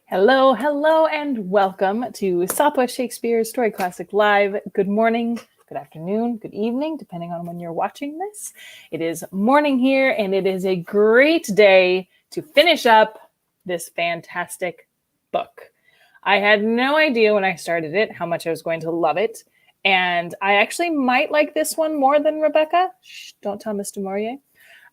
Hello, hello, and welcome to Southwest Shakespeare Story Classic Live. Good morning, good afternoon, good evening, depending on when you're watching this. It is morning here, and it is a great day to finish up this fantastic book. I had no idea when I started it how much I was going to love it, and I actually might like this one more than Rebecca. Shh, don't tell Mr. Maurier.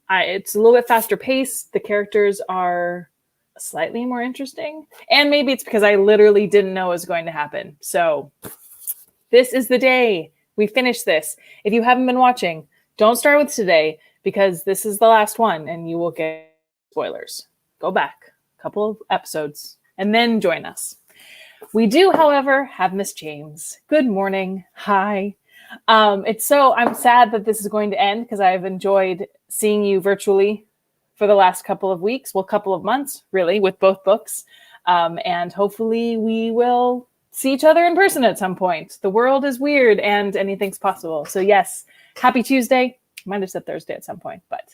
It's a little bit faster paced. The characters are slightly more interesting. And maybe it's because I literally didn't know it was going to happen. So this is the day we finish this. If you haven't been watching, don't start with today because this is the last one and you will get spoilers. Go back a couple of episodes and then join us. We do, however, have Miss James. Good morning. Hi. I'm sad that this is going to end because I've enjoyed seeing you virtually for the last couple of weeks, couple of months, really, with both books. And hopefully we will see each other in person at some point. The world is weird and anything's possible. So yes, happy Tuesday. Might have said Thursday at some point, but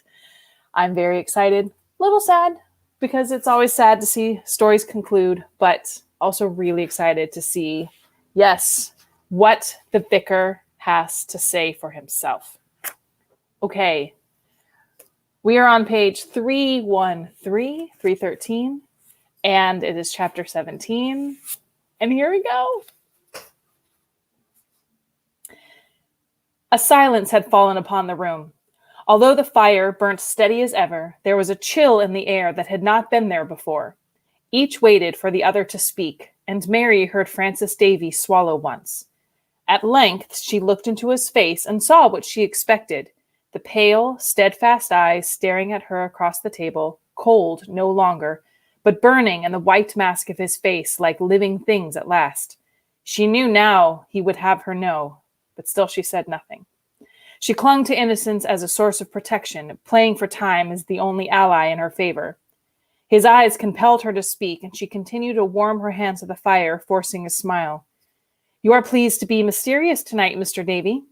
I'm very excited. A little sad because it's always sad to see stories conclude, but also really excited to see, yes, what the vicar has to say for himself. Okay. We are on page 313, and it is chapter 17. And here we go. A silence had fallen upon the room. Although the fire burnt steady as ever, there was a chill in the air that had not been there before. Each waited for the other to speak, and Mary heard Francis Davy swallow once. At length she looked into his face and saw what she expected. The pale, steadfast eyes staring at her across the table, cold no longer, but burning in the white mask of his face like living things at last. She knew now he would have her know, but still she said nothing. She clung to innocence as a source of protection, playing for time as the only ally in her favor. His eyes compelled her to speak, and she continued to warm her hands at the fire, forcing a smile. "You are pleased to be mysterious tonight, Mr. Davy."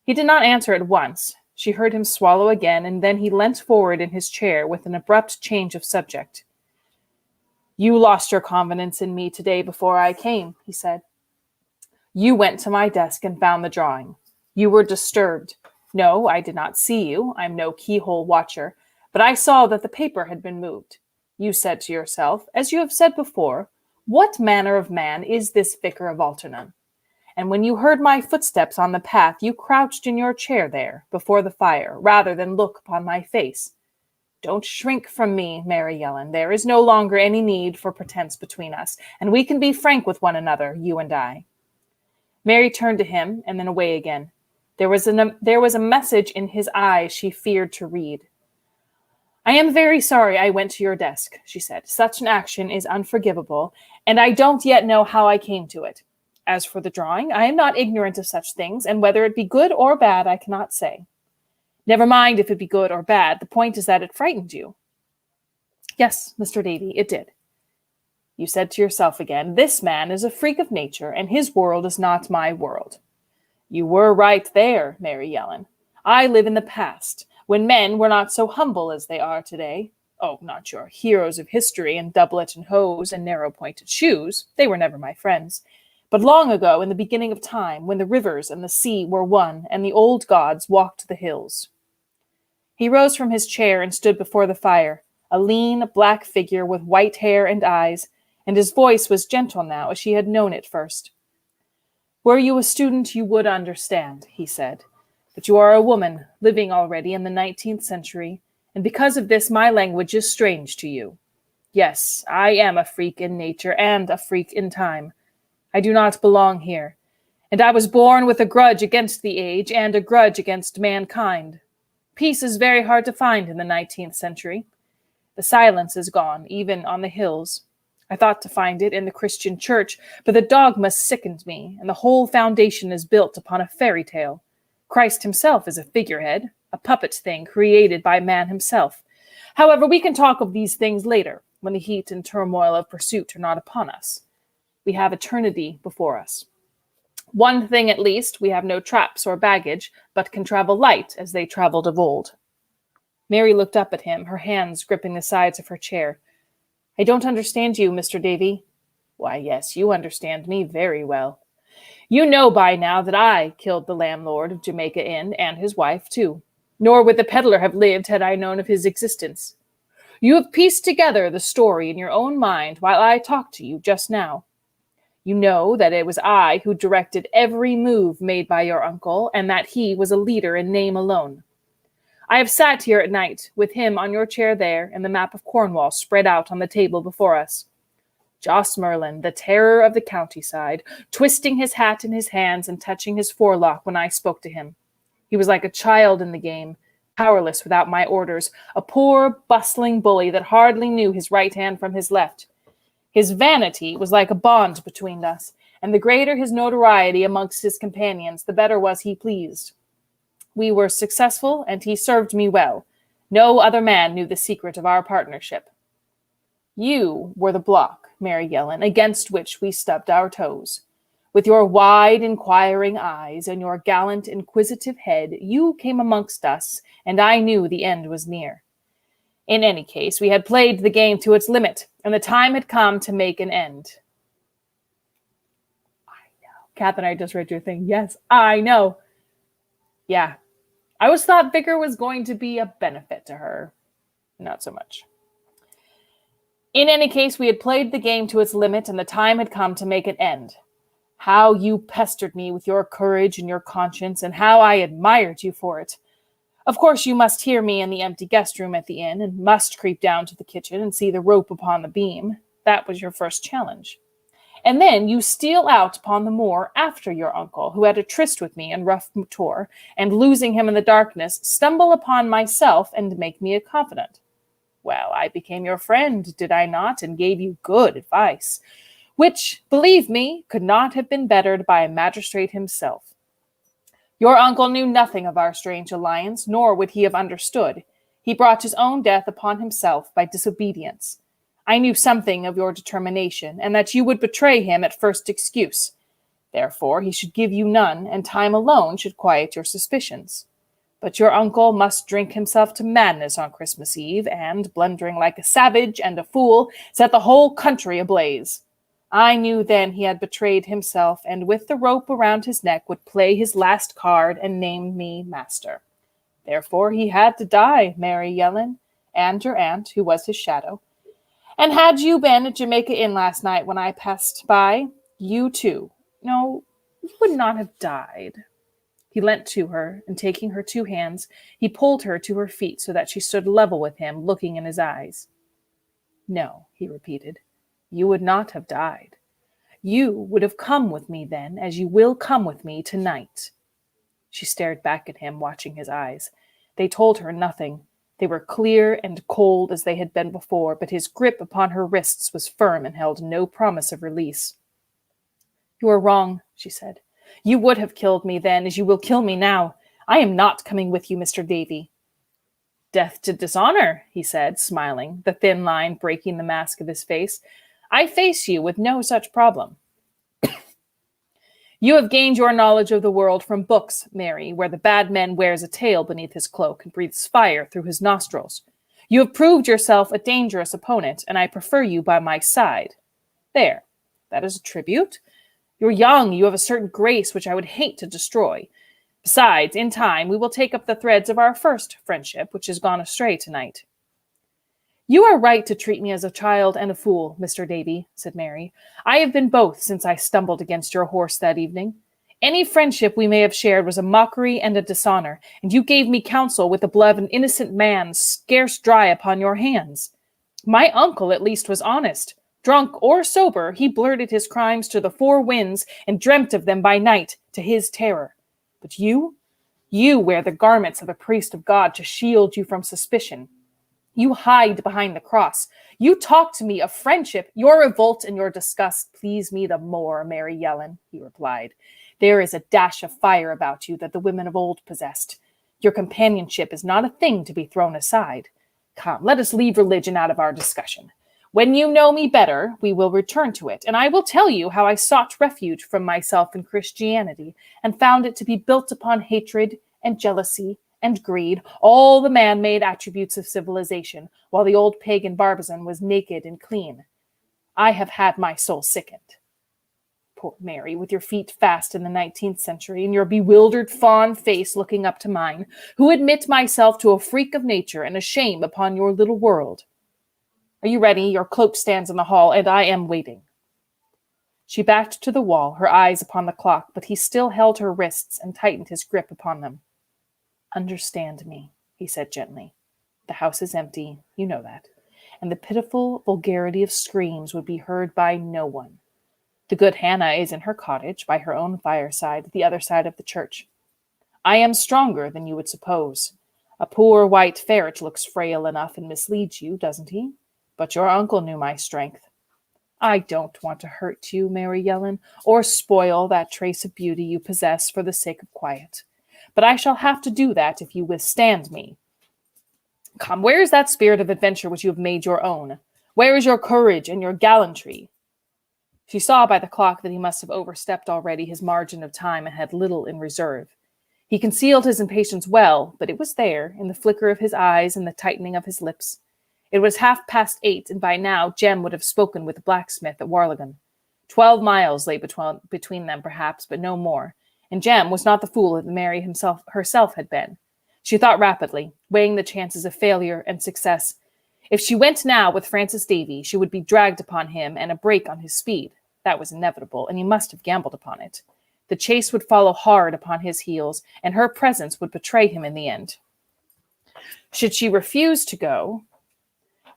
He did not answer at once. She heard him swallow again, and then he leant forward in his chair with an abrupt change of subject. "You lost your confidence in me today before I came," he said. "You went to my desk and found the drawing. You were disturbed. No, I did not see you. I'm no keyhole watcher, but I saw that the paper had been moved. You said to yourself, as you have said before, what manner of man is this vicar of Altrincham? And when you heard my footsteps on the path, you crouched in your chair there, before the fire, rather than look upon my face. Don't shrink from me, Mary Yellan. There is no longer any need for pretense between us, and we can be frank with one another, you and I." Mary turned to him, and then away again. There was a message in his eyes she feared to read. "I am very sorry I went to your desk," she said. "Such an action is unforgivable, and I don't yet know how I came to it. As for the drawing, I am not ignorant of such things, and whether it be good or bad, I cannot say." "Never mind if it be good or bad. The point is that it frightened you." "Yes, Mr. Davy, it did." "You said to yourself again, this man is a freak of nature, and his world is not my world." "You were right there, Mary Yellan. I live in the past, when men were not so humble as they are today. Oh, not your heroes of history in doublet and hose and narrow-pointed shoes. They were never my friends. But long ago, in the beginning of time, when the rivers and the sea were one, and the old gods walked the hills." He rose from his chair and stood before the fire, a lean, black figure with white hair and eyes, and his voice was gentle now as she had known it first. "Were you a student, you would understand," he said. "But you are a woman, living already in the 19th century, and because of this my language is strange to you. Yes, I am a freak in nature and a freak in time. I do not belong here, and I was born with a grudge against the age and a grudge against mankind. Peace is very hard to find in the 19th century. The silence is gone, even on the hills. I thought to find it in the Christian church, but the dogma sickened me, and the whole foundation is built upon a fairy tale. Christ himself is a figurehead, a puppet thing created by man himself. However, we can talk of these things later, when the heat and turmoil of pursuit are not upon us. We have eternity before us. One thing at least, we have no traps or baggage, but can travel light as they traveled of old." Mary looked up at him, her hands gripping the sides of her chair. I don't understand you, Mr. Davy. Why, yes, you understand me very well. You know by now that I killed the landlord of Jamaica Inn and his wife, too. Nor would the peddler have lived had I known of his existence. You have pieced together the story in your own mind while I talked to you just now. You know that it was I who directed every move made by your uncle, and that he was a leader in name alone. I have sat here at night, with him on your chair there, and the map of Cornwall spread out on the table before us. Jos Merlin, the terror of the countryside, twisting his hat in his hands and touching his forelock when I spoke to him. He was like a child in the game, powerless without my orders, a poor, bustling bully that hardly knew his right hand from his left. His vanity was like a bond between us, and the greater his notoriety amongst his companions, the better was he pleased. We were successful, and he served me well. No other man knew the secret of our partnership. You were the block, Mary Yellan, against which we stubbed our toes. With your wide, inquiring eyes and your gallant, inquisitive head, you came amongst us, and I knew the end was near. In any case, we had played the game to its limit, and the time had come to make an end. I know. Catherine, I just read your thing. Yes, I know. Yeah. I always thought Vicar was going to be a benefit to her. Not so much. In any case, we had played the game to its limit, and the time had come to make an end. How you pestered me with your courage and your conscience, and how I admired you for it. Of course, you must hear me in the empty guest room at the inn, and must creep down to the kitchen and see the rope upon the beam. That was your first challenge. And then you steal out upon the moor after your uncle, who had a tryst with me in rough Tor, and losing him in the darkness, stumble upon myself and make me a confidant. Well, I became your friend, did I not, and gave you good advice, which, believe me, could not have been bettered by a magistrate himself. Your uncle knew nothing of our strange alliance, nor would he have understood. He brought his own death upon himself by disobedience. I knew something of your determination, and that you would betray him at first excuse. Therefore, he should give you none, and time alone should quiet your suspicions. But your uncle must drink himself to madness on Christmas Eve, and, blundering like a savage and a fool, set the whole country ablaze. I knew then he had betrayed himself, and with the rope around his neck would play his last card and name me master. Therefore he had to die, Mary Yellan, and your aunt, who was his shadow. And had you been at Jamaica Inn last night when I passed by, you too, no, you would not have died. He leant to her, and taking her two hands, he pulled her to her feet so that she stood level with him, looking in his eyes. No, he repeated, you would not have died. You would have come with me then, as you will come with me tonight. She stared back at him, watching his eyes. They told her nothing. They were clear and cold as they had been before, but his grip upon her wrists was firm and held no promise of release. You are wrong, she said. You would have killed me then, as you will kill me now. I am not coming with you, Mr. Davy. Death to dishonor, he said, smiling, the thin line breaking the mask of his face. I face you with no such problem. You have gained your knowledge of the world from books, Mary, where the bad man wears a tail beneath his cloak and breathes fire through his nostrils. You have proved yourself a dangerous opponent, and I prefer you by my side. There, that is a tribute. You're young, you have a certain grace which I would hate to destroy. Besides, in time, we will take up the threads of our first friendship, which has gone astray tonight. You are right to treat me as a child and a fool, Mr. Davy, said Mary. I have been both since I stumbled against your horse that evening. Any friendship we may have shared was a mockery and a dishonor, and you gave me counsel with the blood of an innocent man scarce dry upon your hands. My uncle at least was honest. Drunk or sober, he blurted his crimes to the four winds and dreamt of them by night, to his terror. But you wear the garments of a priest of God to shield you from suspicion. You hide behind the cross. You talk to me of friendship. Your revolt and your disgust please me the more, Mary Yellan, he replied. There is a dash of fire about you that the women of old possessed. Your companionship is not a thing to be thrown aside. Come, let us leave religion out of our discussion. When you know me better, we will return to it, and I will tell you how I sought refuge from myself in Christianity and found it to be built upon hatred and jealousy and greed, all the man-made attributes of civilization, while the old pagan Barbizon was naked and clean. I have had my soul sickened. Poor Mary, with your feet fast in the 19th century, and your bewildered fawn face looking up to mine, who admit myself to a freak of nature and a shame upon your little world. Are you ready? Your cloak stands in the hall, and I am waiting. She backed to the wall, her eyes upon the clock, but he still held her wrists and tightened his grip upon them. Understand me, he said gently. The house is empty, you know that, and the pitiful vulgarity of screams would be heard by no one. The good Hannah is in her cottage, by her own fireside, at the other side of the church. I am stronger than you would suppose. A poor white ferret looks frail enough and misleads you, doesn't he? But your uncle knew my strength. I don't want to hurt you, Mary Yellan, or spoil that trace of beauty you possess for the sake of quiet. But I shall have to do that if you withstand me. Come, where is that spirit of adventure which you have made your own? Where is your courage and your gallantry? She saw by the clock that he must have overstepped already his margin of time and had little in reserve. He concealed his impatience well, but it was there, in the flicker of his eyes and the tightening of his lips. It was 8:30, and by now Jem would have spoken with the blacksmith at Warlegan. 12 miles lay between them, perhaps, but no more, and Jem was not the fool that Mary herself had been. She thought rapidly, weighing the chances of failure and success. If she went now with Francis Davy, she would be dragged upon him and a break on his speed. That was inevitable, and he must have gambled upon it. The chase would follow hard upon his heels, and her presence would betray him in the end. Should she refuse to go,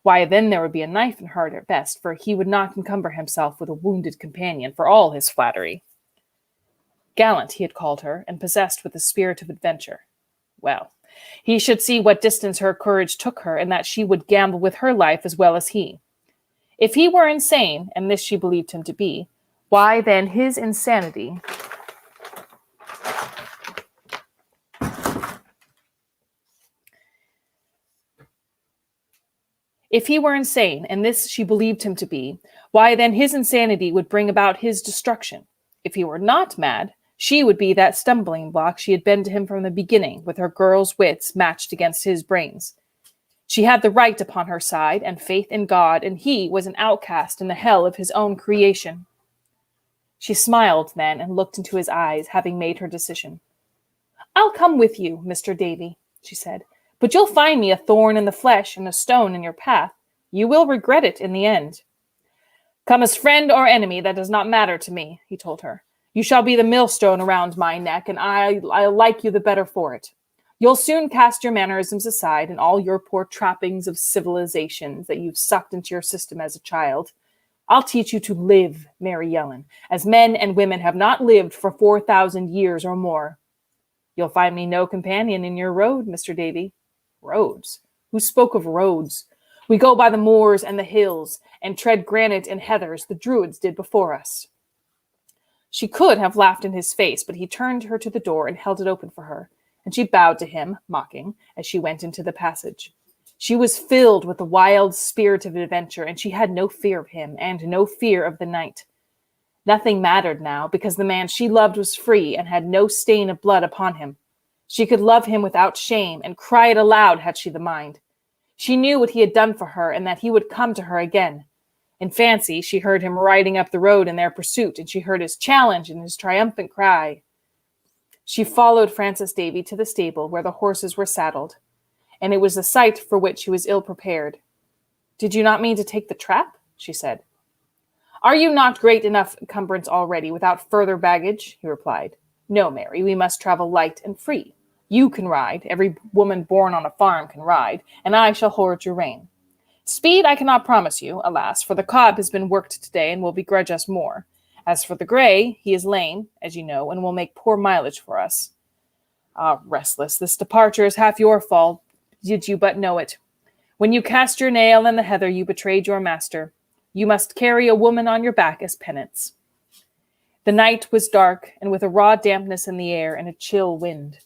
why, then there would be a knife in heart at best, for he would not encumber himself with a wounded companion for all his flattery. Gallant, he had called her, and possessed with the spirit of adventure. Well, he should see what distance her courage took her, and that she would gamble with her life as well as he. If he were insane, and this she believed him to be, why then his insanity... If he were insane, and this she believed him to be, why then his insanity would bring about his destruction. If he were not mad, she would be that stumbling block she had been to him from the beginning, with her girl's wits matched against his brains. She had the right upon her side, and faith in God, and he was an outcast in the hell of his own creation. She smiled then, and looked into his eyes, having made her decision. I'll come with you, Mr. Davy, she said. But you'll find me a thorn in the flesh and a stone in your path. You will regret it in the end. Come as friend or enemy, that does not matter to me, he told her. You shall be the millstone around my neck, and I'll like you the better for it. You'll soon cast your mannerisms aside and all your poor trappings of civilization that you've sucked into your system as a child. I'll teach you to live, Mary Yellan, as men and women have not lived for 4,000 years or more. You'll find me no companion in your road, Mr. Davy. Roads? Who spoke of roads? We go by the moors and the hills, and tread granite and heathers the Druids did before us. She could have laughed in his face, but he turned her to the door and held it open for her, and she bowed to him, mocking, as she went into the passage. She was filled with the wild spirit of adventure, and she had no fear of him, and no fear of the night. Nothing mattered now, because the man she loved was free and had no stain of blood upon him. She could love him without shame, and cry it aloud had she the mind. She knew what he had done for her, and that he would come to her again. In fancy, she heard him riding up the road in their pursuit, and she heard his challenge and his triumphant cry. She followed Francis Davy to the stable where the horses were saddled, and it was a sight for which he was ill prepared. Did you not mean to take the trap? She said. Are you not great enough encumbrance already without further baggage? He replied. No, Mary, we must travel light and free. You can ride, every woman born on a farm can ride, and I shall hold your rein. Speed I cannot promise you, alas, for the cob has been worked today and will begrudge us more. As for the grey, he is lame, as you know, and will make poor mileage for us. Ah, restless, this departure is half your fault, did you but know it. When you cast your nail in the heather, you betrayed your master. You must carry a woman on your back as penance. The night was dark, and with a raw dampness in the air and a chill wind.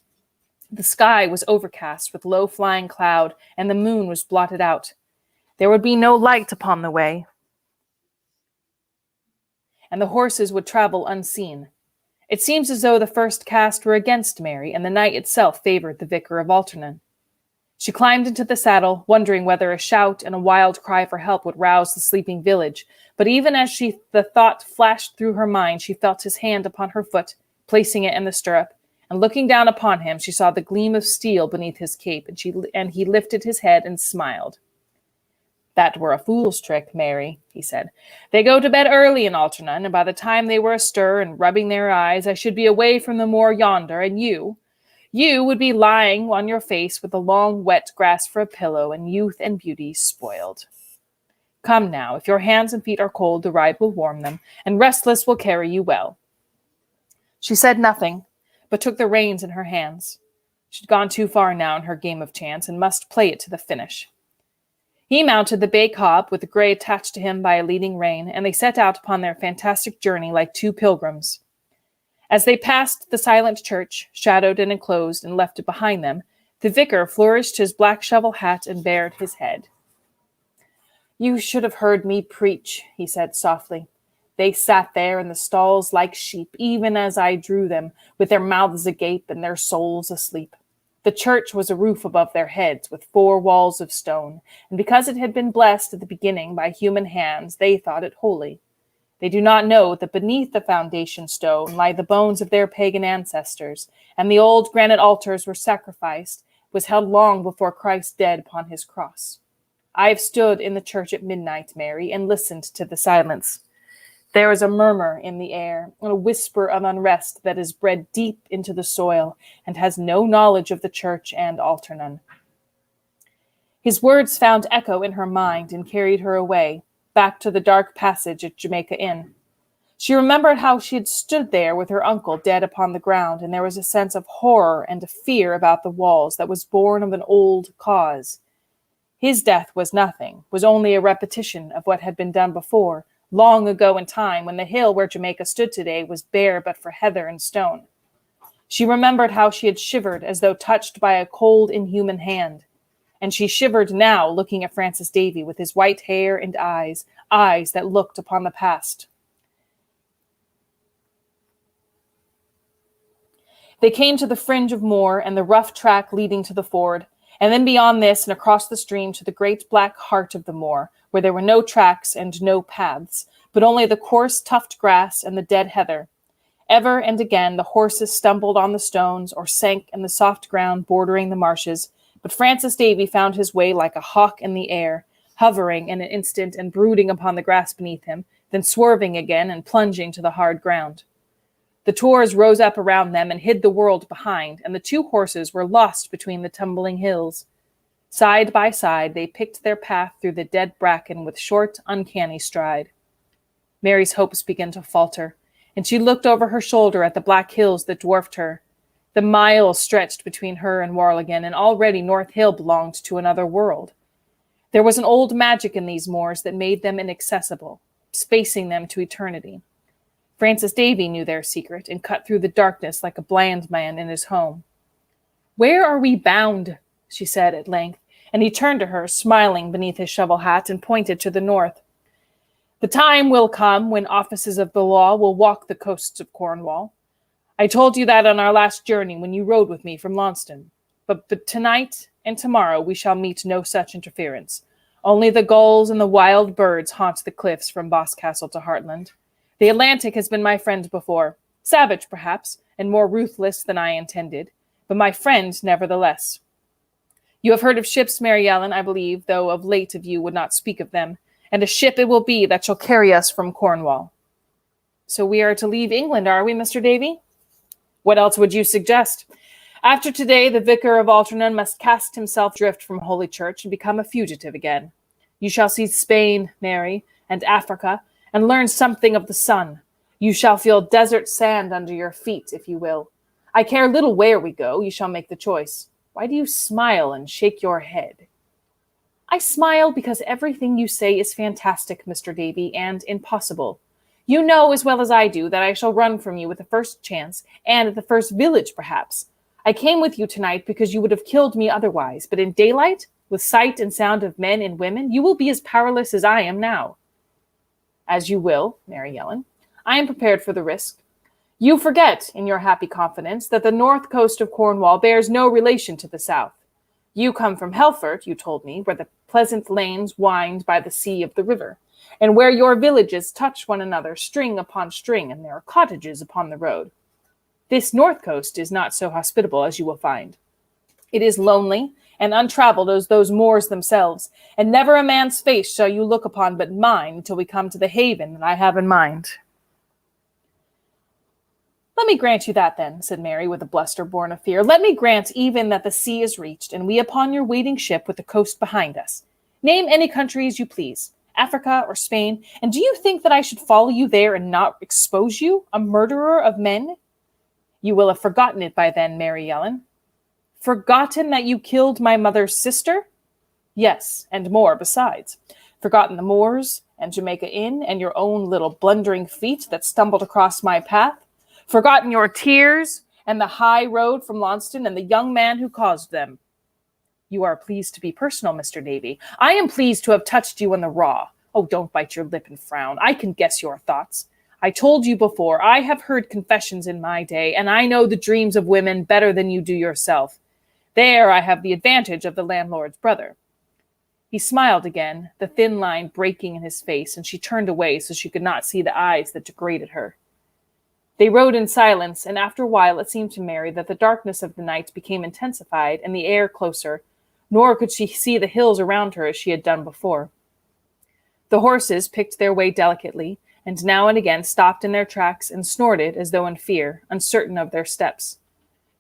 The sky was overcast with low-flying cloud, and the moon was blotted out. There would be no light upon the way, and the horses would travel unseen. It seems as though the first cast were against Mary, and the night itself favored the vicar of Alternan. She climbed into the saddle, wondering whether a shout and a wild cry for help would rouse the sleeping village. But even as the thought flashed through her mind, she felt his hand upon her foot, placing it in the stirrup, and looking down upon him, she saw the gleam of steel beneath his cape, and he lifted his head and smiled. "That were a fool's trick, Mary," he said. "They go to bed early in Alternan, and by the time they were astir and rubbing their eyes, I should be away from the moor yonder, and you would be lying on your face with the long wet grass for a pillow, and youth and beauty spoiled. Come now, if your hands and feet are cold, the ride will warm them, and restless will carry you well." She said nothing, but took the reins in her hands. She'd gone too far now in her game of chance, and must play it to the finish. He mounted the bay cob, with the grey attached to him by a leading rein, and they set out upon their fantastic journey like two pilgrims. As they passed the silent church, shadowed and enclosed, and left it behind them, the vicar flourished his black shovel hat and bared his head. "You should have heard me preach," he said softly. "They sat there in the stalls like sheep, even as I drew them, with their mouths agape and their souls asleep. The church was a roof above their heads, with 4 walls of stone, and because it had been blessed at the beginning by human hands, they thought it holy. They do not know that beneath the foundation stone lie the bones of their pagan ancestors, and the old granite altars were sacrificed, was held long before Christ dead upon his cross. I have stood in the church at midnight, Mary, and listened to the silence. There is a murmur in the air, and a whisper of unrest that is bred deep into the soil, and has no knowledge of the church and Alternan." His words found echo in her mind, and carried her away, back to the dark passage at Jamaica Inn. She remembered how she had stood there with her uncle dead upon the ground, and there was a sense of horror and of fear about the walls that was born of an old cause. His death was nothing, was only a repetition of what had been done before, long ago in time, when the hill where Jamaica stood today was bare but for heather and stone. She remembered how she had shivered as though touched by a cold, inhuman hand. And she shivered now, looking at Francis Davy with his white hair and eyes that looked upon the past. They came to the fringe of moor and the rough track leading to the ford, and then beyond this and across the stream to the great black heart of the moor, where there were no tracks and no paths, but only the coarse tufted grass and the dead heather. Ever and again the horses stumbled on the stones or sank in the soft ground bordering the marshes, but Francis Davy found his way like a hawk in the air, hovering in an instant and brooding upon the grass beneath him, then swerving again and plunging to the hard ground. The tors rose up around them and hid the world behind, and the 2 horses were lost between the tumbling hills. Side by side they picked their path through the dead bracken with short, uncanny stride. Mary's hopes began to falter, and she looked over her shoulder at the black hills that dwarfed her. The miles stretched between her and Warligan, and already North Hill belonged to another world. There was an old magic in these moors that made them inaccessible, spacing them to eternity. Francis Davy knew their secret, and cut through the darkness like a blind man in his home. "Where are we bound?" she said at length, and he turned to her, smiling beneath his shovel hat, and pointed to the north. "The time will come when officers of the law will walk the coasts of Cornwall. I told you that on our last journey when you rode with me from Launceston. But tonight and tomorrow we shall meet no such interference. Only the gulls and the wild birds haunt the cliffs from Boscastle to Hartland. The Atlantic has been my friend before, savage perhaps, and more ruthless than I intended, but my friend nevertheless. You have heard of ships, Mary Yellan, I believe, though of late of you would not speak of them, and a ship it will be that shall carry us from Cornwall." "So we are to leave England, are we, Mr. Davy?" "What else would you suggest? After today, the vicar of Alternan must cast himself adrift from Holy Church and become a fugitive again. You shall see Spain, Mary, and Africa, and learn something of the sun. You shall feel desert sand under your feet, if you will. I care little where we go, you shall make the choice. Why do you smile and shake your head?" "I smile because everything you say is fantastic, Mr. Davy, and impossible. You know as well as I do that I shall run from you at the first chance, and at the first village, perhaps. I came with you tonight because you would have killed me otherwise, but in daylight, with sight and sound of men and women, you will be as powerless as I am now." "As you will, Mary Yellan. I am prepared for the risk. You forget, in your happy confidence, that the north coast of Cornwall bears no relation to the south. You come from Helford, you told me, where the pleasant lanes wind by the sea of the river, and where your villages touch one another string upon string, and there are cottages upon the road. This north coast is not so hospitable as you will find. It is lonely and untraveled as those moors themselves, and never a man's face shall you look upon but mine until we come to the haven that I have in mind. Let me grant you that, then, said Mary, with a bluster born of fear. Let me grant even that the sea is reached, and we upon your waiting ship with the coast behind us. Name any country as you please, Africa or Spain, and do you think that I should follow you there and not expose you, a murderer of men? You will have forgotten it by then, Mary Yellan. Forgotten that you killed my mother's sister? Yes, and more besides. Forgotten the moors, and Jamaica Inn, and your own little blundering feet that stumbled across my path? Forgotten your tears, and the high road from Launceston, and the young man who caused them? You are pleased to be personal, Mr. Davy. I am pleased to have touched you on the raw. Oh, don't bite your lip and frown. I can guess your thoughts. I told you before, I have heard confessions in my day, and I know the dreams of women better than you do yourself. There I have the advantage of the landlord's brother. He smiled again, the thin line breaking in his face, and she turned away so she could not see the eyes that degraded her. They rode in silence, and after a while it seemed to Mary that the darkness of the night became intensified and the air closer, nor could she see the hills around her as she had done before. The horses picked their way delicately, and now and again stopped in their tracks and snorted as though in fear, uncertain of their steps.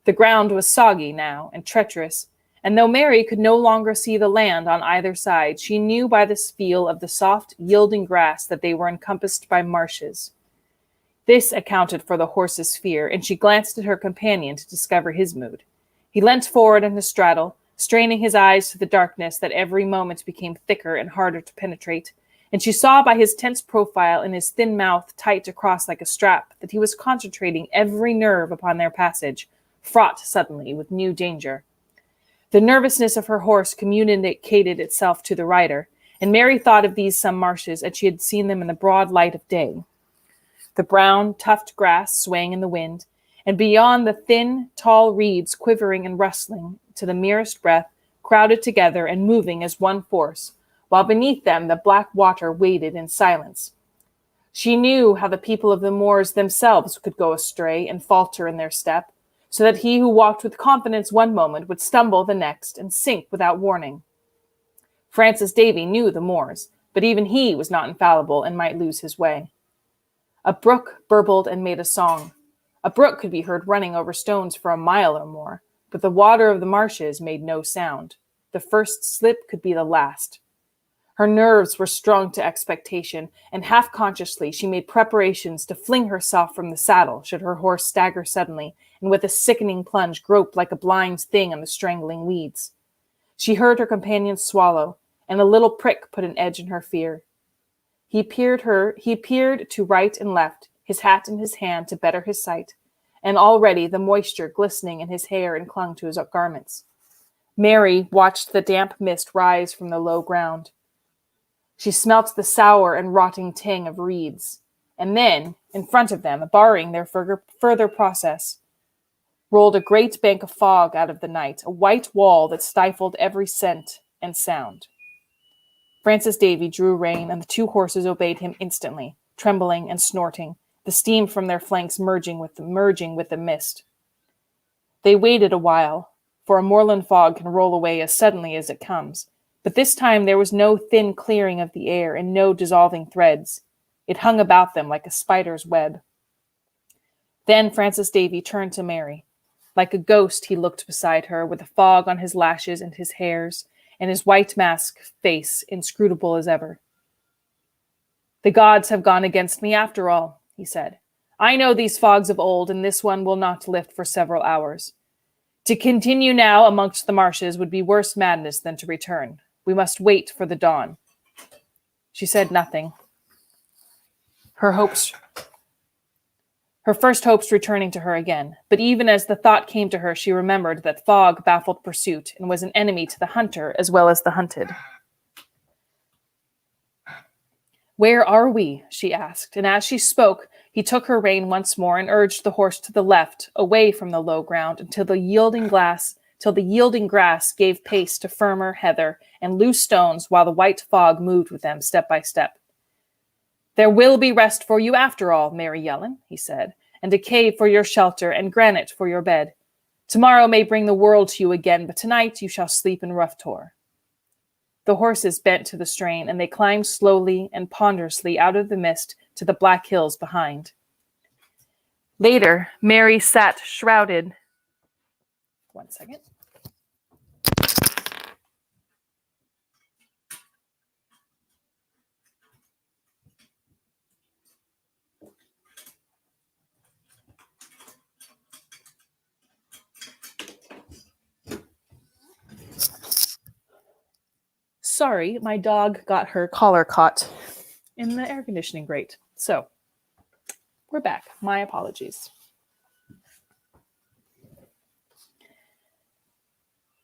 The ground was soggy now and treacherous, and though Mary could no longer see the land on either side, she knew by the feel of the soft, yielding grass that they were encompassed by marshes. This accounted for the horse's fear, and she glanced at her companion to discover his mood. He leant forward in his straddle, straining his eyes to the darkness that every moment became thicker and harder to penetrate, and she saw by his tense profile and his thin mouth tight across like a strap that he was concentrating every nerve upon their passage, fraught suddenly with new danger. The nervousness of her horse communicated itself to the rider, and Mary thought of these some marshes as she had seen them in the broad light of day. The brown, tufted grass swaying in the wind, and beyond the thin, tall reeds quivering and rustling to the merest breath, crowded together and moving as one force, while beneath them the black water waited in silence. She knew how the people of the moors themselves could go astray and falter in their step, so that he who walked with confidence one moment would stumble the next and sink without warning. Francis Davy knew the moors, but even he was not infallible and might lose his way. A brook burbled and made a song. A brook could be heard running over stones for a mile or more, but the water of the marshes made no sound. The first slip could be the last. Her nerves were strung to expectation, and half-consciously she made preparations to fling herself from the saddle should her horse stagger suddenly, and with a sickening plunge grope like a blind thing on the strangling weeds. She heard her companion swallow, and a little prick put an edge in her fear. He peered to right and left, his hat in his hand to better his sight, and already the moisture glistening in his hair and clung to his garments. Mary watched the damp mist rise from the low ground. She smelt the sour and rotting tang of reeds, and then, in front of them, barring their further process, rolled a great bank of fog out of the night, a white wall that stifled every scent and sound. Francis Davy drew rein, and the two horses obeyed him instantly, trembling and snorting, the steam from their flanks merging with the mist. They waited a while, for a moorland fog can roll away as suddenly as it comes, but this time there was no thin clearing of the air and no dissolving threads. It hung about them like a spider's web. Then Francis Davy turned to Mary. Like a ghost he looked beside her, with a fog on his lashes and his hairs, and his white mask face inscrutable as ever. The gods have gone against me after all, he said. I know these fogs of old, and this one will not lift for several hours. To continue now amongst the marshes would be worse madness than to return. We must wait for the dawn. She said nothing. Her first hopes returning to her again, but even as the thought came to her, she remembered that fog baffled pursuit and was an enemy to the hunter as well as the hunted. Where are we? She asked, and as she spoke, He took her rein once more and urged the horse to the left, away from the low ground, until the yielding grass gave pace to firmer heather and loose stones, while the white fog moved with them step by step. "There will be rest for you after all, Mary Yellan," he said, "and a cave for your shelter and granite for your bed. Tomorrow may bring the world to you again, but tonight you shall sleep in Rough Tor." The horses bent to the strain, and they climbed slowly and ponderously out of the mist to the black hills behind. Later, Mary sat shrouded. One second. Sorry, my dog got her collar caught in the air conditioning grate. So, we're back. My apologies.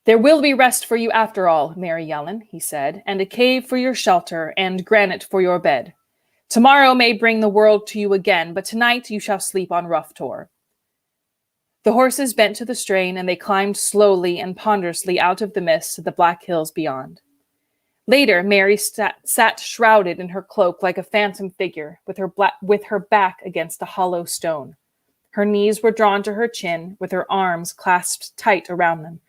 "There will be rest for you after all, Mary Yellan," he said, "and a cave for your shelter and granite for your bed. Tomorrow may bring the world to you again, but tonight you shall sleep on Rough Tor." The horses bent to the strain, and they climbed slowly and ponderously out of the mist to the black hills beyond. Later, Mary sat shrouded in her cloak like a phantom figure, with her back against a hollow stone. Her knees were drawn to her chin, with her arms clasped tight around them.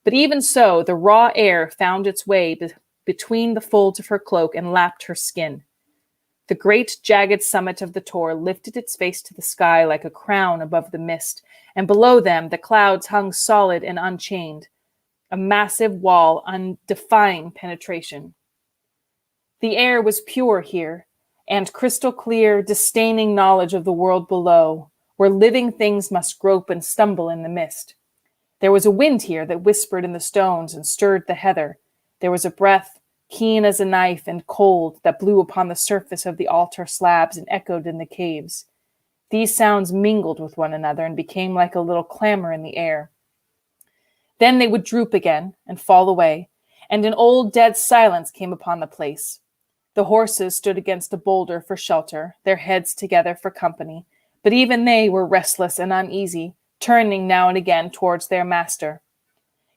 But even so, the raw air found its way between the folds of her cloak and lapped her skin. The great jagged summit of the Tor lifted its face to the sky like a crown above the mist, and below them the clouds hung solid and unchained, a massive wall defying penetration. The air was pure here, and crystal clear, disdaining knowledge of the world below, where living things must grope and stumble in the mist. There was a wind here that whispered in the stones and stirred the heather. There was a breath, keen as a knife and cold, that blew upon the surface of the altar slabs and echoed in the caves. These sounds mingled with one another and became like a little clamor in the air. Then they would droop again and fall away, and an old dead silence came upon the place. The horses stood against a boulder for shelter, their heads together for company, but even they were restless and uneasy, turning now and again towards their master.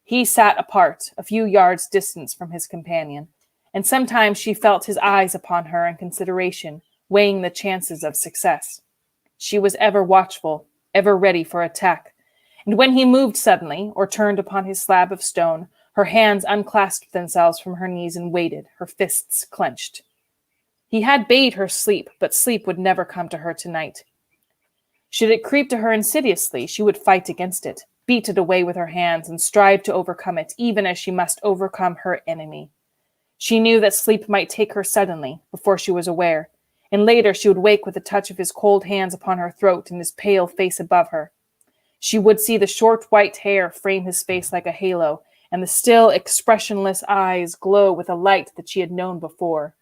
He sat apart, a few yards distant from his companion, and sometimes she felt his eyes upon her in consideration, weighing the chances of success. She was ever watchful, ever ready for attack, and when he moved suddenly, or turned upon his slab of stone, her hands unclasped themselves from her knees and waited, her fists clenched. He had bade her sleep, but sleep would never come to her tonight. Should it creep to her insidiously, she would fight against it, beat it away with her hands, and strive to overcome it, even as she must overcome her enemy. She knew that sleep might take her suddenly, before she was aware, and later she would wake with the touch of his cold hands upon her throat and his pale face above her. She would see the short white hair frame his face like a halo, and the still, expressionless eyes glow with a light that she had known before.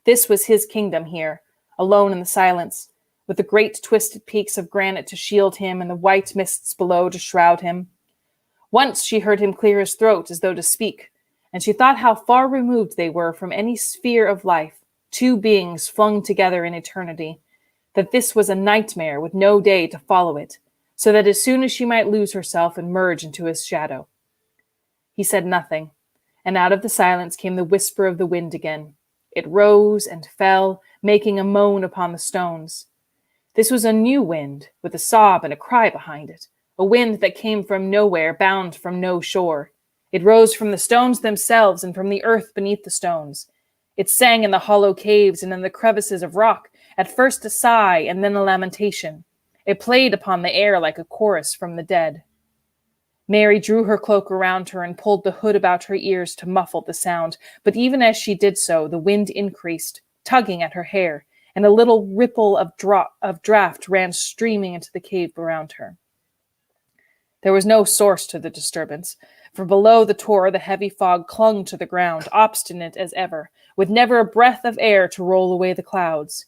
This was his kingdom here, alone in the silence, with the great twisted peaks of granite to shield him and the white mists below to shroud him. Once she heard him clear his throat as though to speak, and she thought how far removed they were from any sphere of life, two beings flung together in eternity, that this was a nightmare with no day to follow it, so that as soon as she might lose herself and merge into his shadow. He said nothing, and out of the silence came the whisper of the wind again. It rose and fell, making a moan upon the stones. This was a new wind, with a sob and a cry behind it, a wind that came from nowhere, bound from no shore. It rose from the stones themselves and from the earth beneath the stones. It sang in the hollow caves and in the crevices of rock, at first a sigh and then a lamentation. It played upon the air like a chorus from the dead. Mary drew her cloak around her and pulled the hood about her ears to muffle the sound, but even as she did so, the wind increased, tugging at her hair, and a little ripple of draft ran streaming into the cave around her. There was no source to the disturbance, for below the Tor the heavy fog clung to the ground, obstinate as ever, with never a breath of air to roll away the clouds.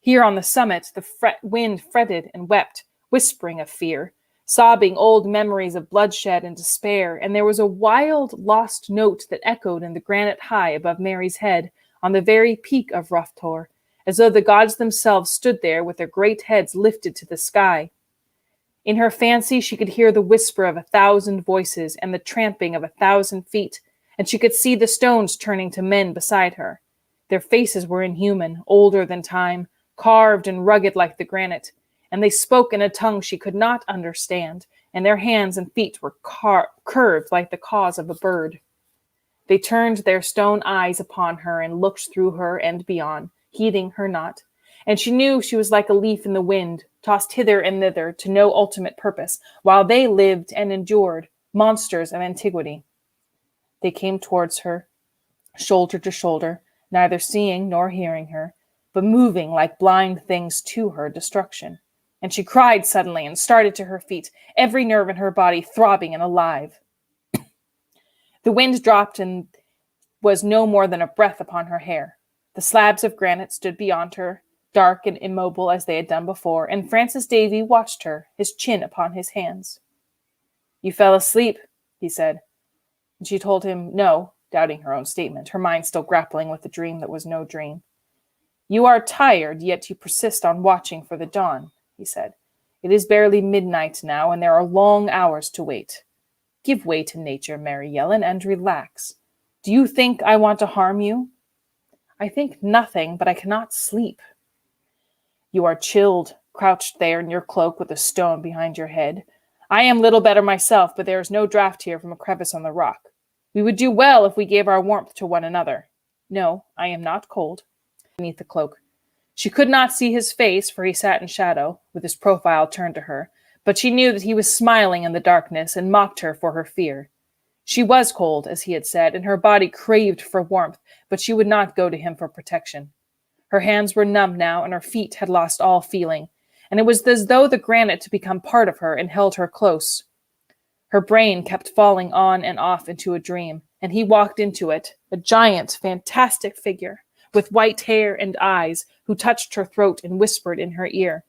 Here on the summit the wind fretted and wept, whispering of fear, sobbing old memories of bloodshed and despair, and there was a wild, lost note that echoed in the granite high above Mary's head, on the very peak of Rough Tor, as though the gods themselves stood there with their great heads lifted to the sky. In her fancy, she could hear the whisper of 1,000 voices and the tramping of 1,000 feet, and she could see the stones turning to men beside her. Their faces were inhuman, older than time, carved and rugged like the granite, and they spoke in a tongue she could not understand, and their hands and feet were curved like the claws of a bird. They turned their stone eyes upon her and looked through her and beyond, heeding her not, and she knew she was like a leaf in the wind, tossed hither and thither to no ultimate purpose, while they lived and endured, monsters of antiquity. They came towards her, shoulder to shoulder, neither seeing nor hearing her, but moving like blind things to her destruction. And she cried suddenly and started to her feet, every nerve in her body throbbing and alive. The wind dropped and was no more than a breath upon her hair. The slabs of granite stood beyond her, dark and immobile as they had done before, and Francis Davy watched her, his chin upon his hands. "You fell asleep," he said. And she told him no, doubting her own statement, her mind still grappling with the dream that was no dream. "You are tired, yet you persist on watching for the dawn," he said. "It is barely midnight now, and there are long hours to wait. Give way to nature, Mary Yellan, and relax. Do you think I want to harm you?" "I think nothing, but I cannot sleep." "You are chilled, crouched there in your cloak with a stone behind your head. I am little better myself, but there is no draught here from a crevice on the rock. We would do well if we gave our warmth to one another. No, I am not cold." Beneath the cloak. She could not see his face, for he sat in shadow, with his profile turned to her, but she knew that he was smiling in the darkness and mocked her for her fear. She was cold, as he had said, and her body craved for warmth, but she would not go to him for protection. Her hands were numb now, and her feet had lost all feeling, and it was as though the granite had become part of her and held her close. Her brain kept falling on and off into a dream, and he walked into it, a giant, fantastic figure, with white hair and eyes, who touched her throat and whispered in her ear.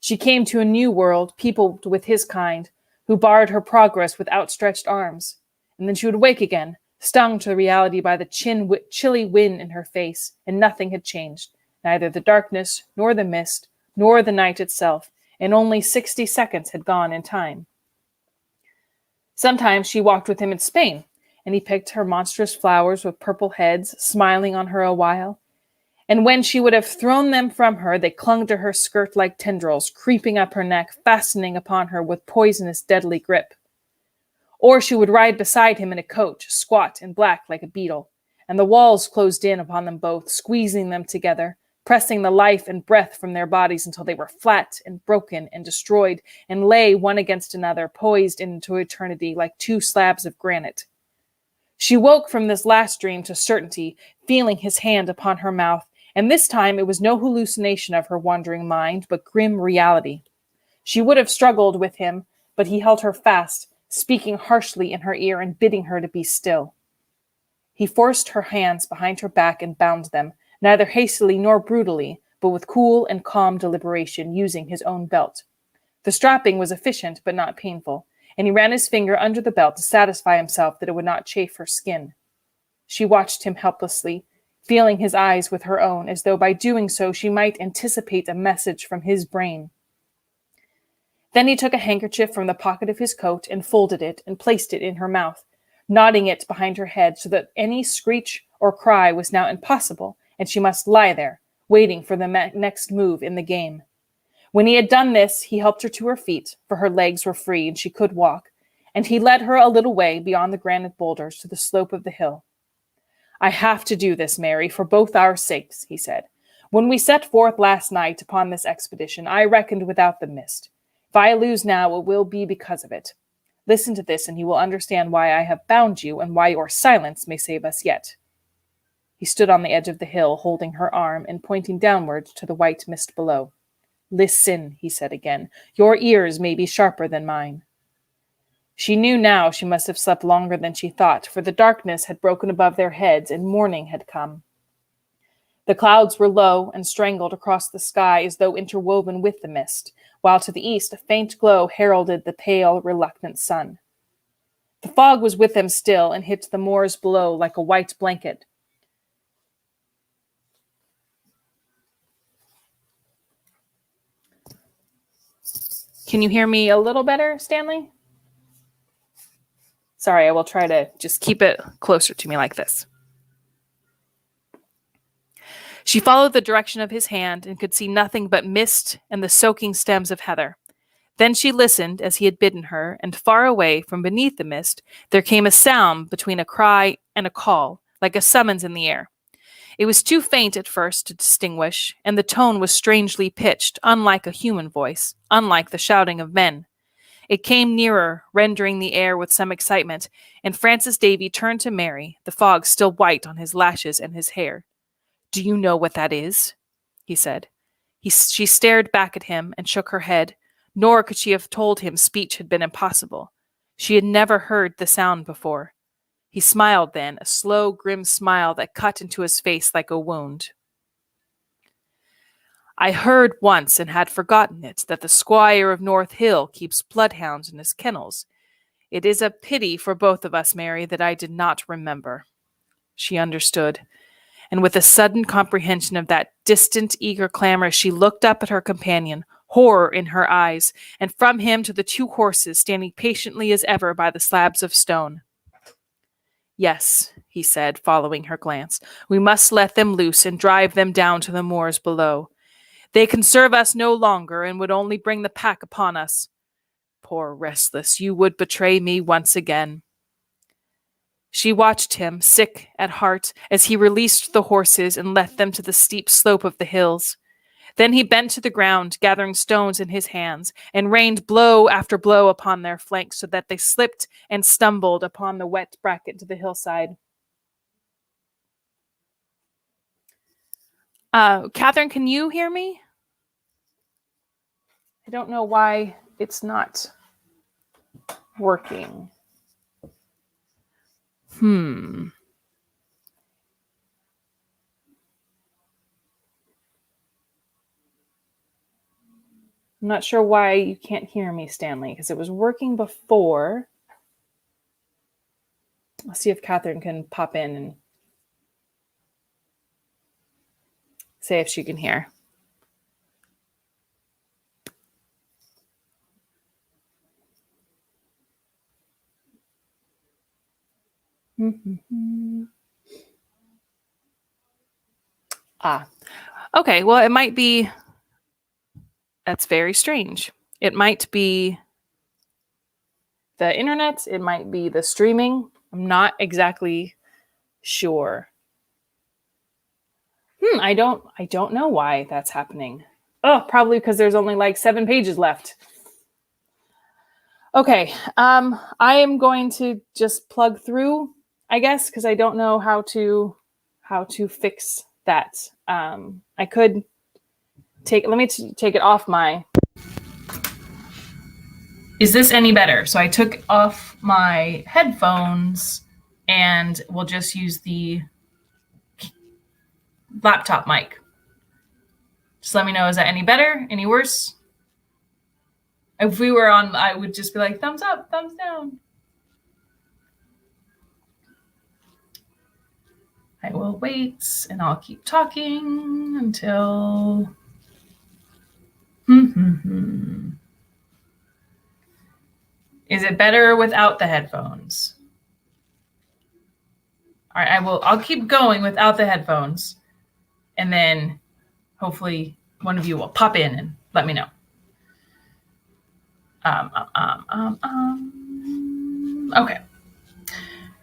She came to a new world, peopled with his kind, who barred her progress with outstretched arms. And then she would wake again, stung to reality by the chilly wind in her face, and nothing had changed, neither the darkness, nor the mist, nor the night itself, and only 60 seconds had gone in time. Sometimes she walked with him in Spain, and he picked her monstrous flowers with purple heads, smiling on her a while. And when she would have thrown them from her, they clung to her skirt like tendrils, creeping up her neck, fastening upon her with poisonous, deadly grip. Or she would ride beside him in a coach, squat and black like a beetle, and the walls closed in upon them both, squeezing them together, pressing the life and breath from their bodies until they were flat and broken and destroyed, and lay one against another, poised into eternity like two slabs of granite. She woke from this last dream to certainty, feeling his hand upon her mouth, and this time it was no hallucination of her wandering mind, but grim reality. She would have struggled with him, but he held her fast, speaking harshly in her ear and bidding her to be still. He forced her hands behind her back and bound them, neither hastily nor brutally, but with cool and calm deliberation, using his own belt. The strapping was efficient but not painful, and he ran his finger under the belt to satisfy himself that it would not chafe her skin. She watched him helplessly, feeling his eyes with her own, as though by doing so she might anticipate a message from his brain. Then he took a handkerchief from the pocket of his coat and folded it and placed it in her mouth, knotting it behind her head so that any screech or cry was now impossible, and she must lie there, waiting for the next move in the game. When he had done this, he helped her to her feet, for her legs were free and she could walk, and he led her a little way beyond the granite boulders to the slope of the hill. "I have to do this, Mary, for both our sakes," he said. "When we set forth last night upon this expedition, I reckoned without the mist. If I lose now, it will be because of it. Listen to this, and you will understand why I have bound you, and why your silence may save us yet." He stood on the edge of the hill, holding her arm and pointing downward to the white mist below. "Listen," he said again. "Your ears may be sharper than mine." She knew now she must have slept longer than she thought, for the darkness had broken above their heads and morning had come. The clouds were low and strangled across the sky as though interwoven with the mist, while to the east a faint glow heralded the pale, reluctant sun. The fog was with them still and hit the moors below like a white blanket. Can you hear me a little better, Stanley? Sorry, I will try to just keep it closer to me like this. She followed the direction of his hand and could see nothing but mist and the soaking stems of heather. Then she listened as he had bidden her, and far away from beneath the mist, there came a sound between a cry and a call, like a summons in the air. It was too faint at first to distinguish, and the tone was strangely pitched, unlike a human voice, unlike the shouting of men. It came nearer, rendering the air with some excitement, and Francis Davy turned to Mary, the fog still white on his lashes and his hair. "Do you know what that is?" he said. She stared back at him and shook her head, nor could she have told him speech had been impossible. She had never heard the sound before. He smiled then, a slow, grim smile that cut into his face like a wound. "I heard once, and had forgotten it, that the squire of North Hill keeps bloodhounds in his kennels. It is a pity for both of us, Mary, that I did not remember." She understood, and with a sudden comprehension of that distant, eager clamor, she looked up at her companion, horror in her eyes, and from him to the 2 horses standing patiently as ever by the slabs of stone. "Yes," he said, following her glance, "we must let them loose and drive them down to the moors below. They can serve us no longer and would only bring the pack upon us. Poor Restless, you would betray me once again." She watched him, sick at heart, as he released the horses and led them to the steep slope of the hills. Then he bent to the ground, gathering stones in his hands, and rained blow after blow upon their flanks so that they slipped and stumbled upon the wet bracket to the hillside. Catherine, can you hear me? I don't know why it's not working. I'm not sure why you can't hear me, Stanley, because it was working before. I'll see if Catherine can pop in and say if she can hear. Okay, well, it might be, that's very strange. It might be the internet, it might be the streaming. I'm not exactly sure. I don't know why that's happening. Oh, probably because there's only like 7 pages left. Okay, I am going to just plug through, I guess, because I don't know how to fix that. I could take it off my. Is this any better? So I took off my headphones and we'll just use the laptop mic. Just let me know, is that any better? Any worse? If we were on, I would just be like, thumbs up, thumbs down. I will wait and I'll keep talking until. Is it better without the headphones? All right, I'll keep going without the headphones. And then hopefully one of you will pop in and let me know. Okay.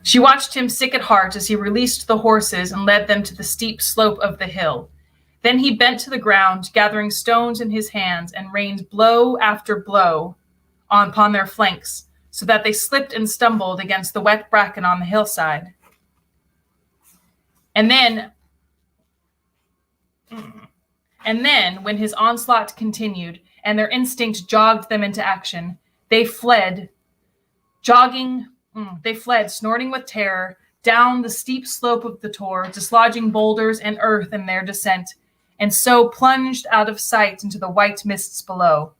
She watched him sick at heart as he released the horses and led them to the steep slope of the hill. Then he bent to the ground, gathering stones in his hands, and rained blow after blow upon their flanks, so that they slipped and stumbled against the wet bracken on the hillside. And then, when his onslaught continued and their instinct jogged them into action, they fled, snorting with terror, down the steep slope of the tor, dislodging boulders and earth in their descent, and so plunged out of sight into the white mists below.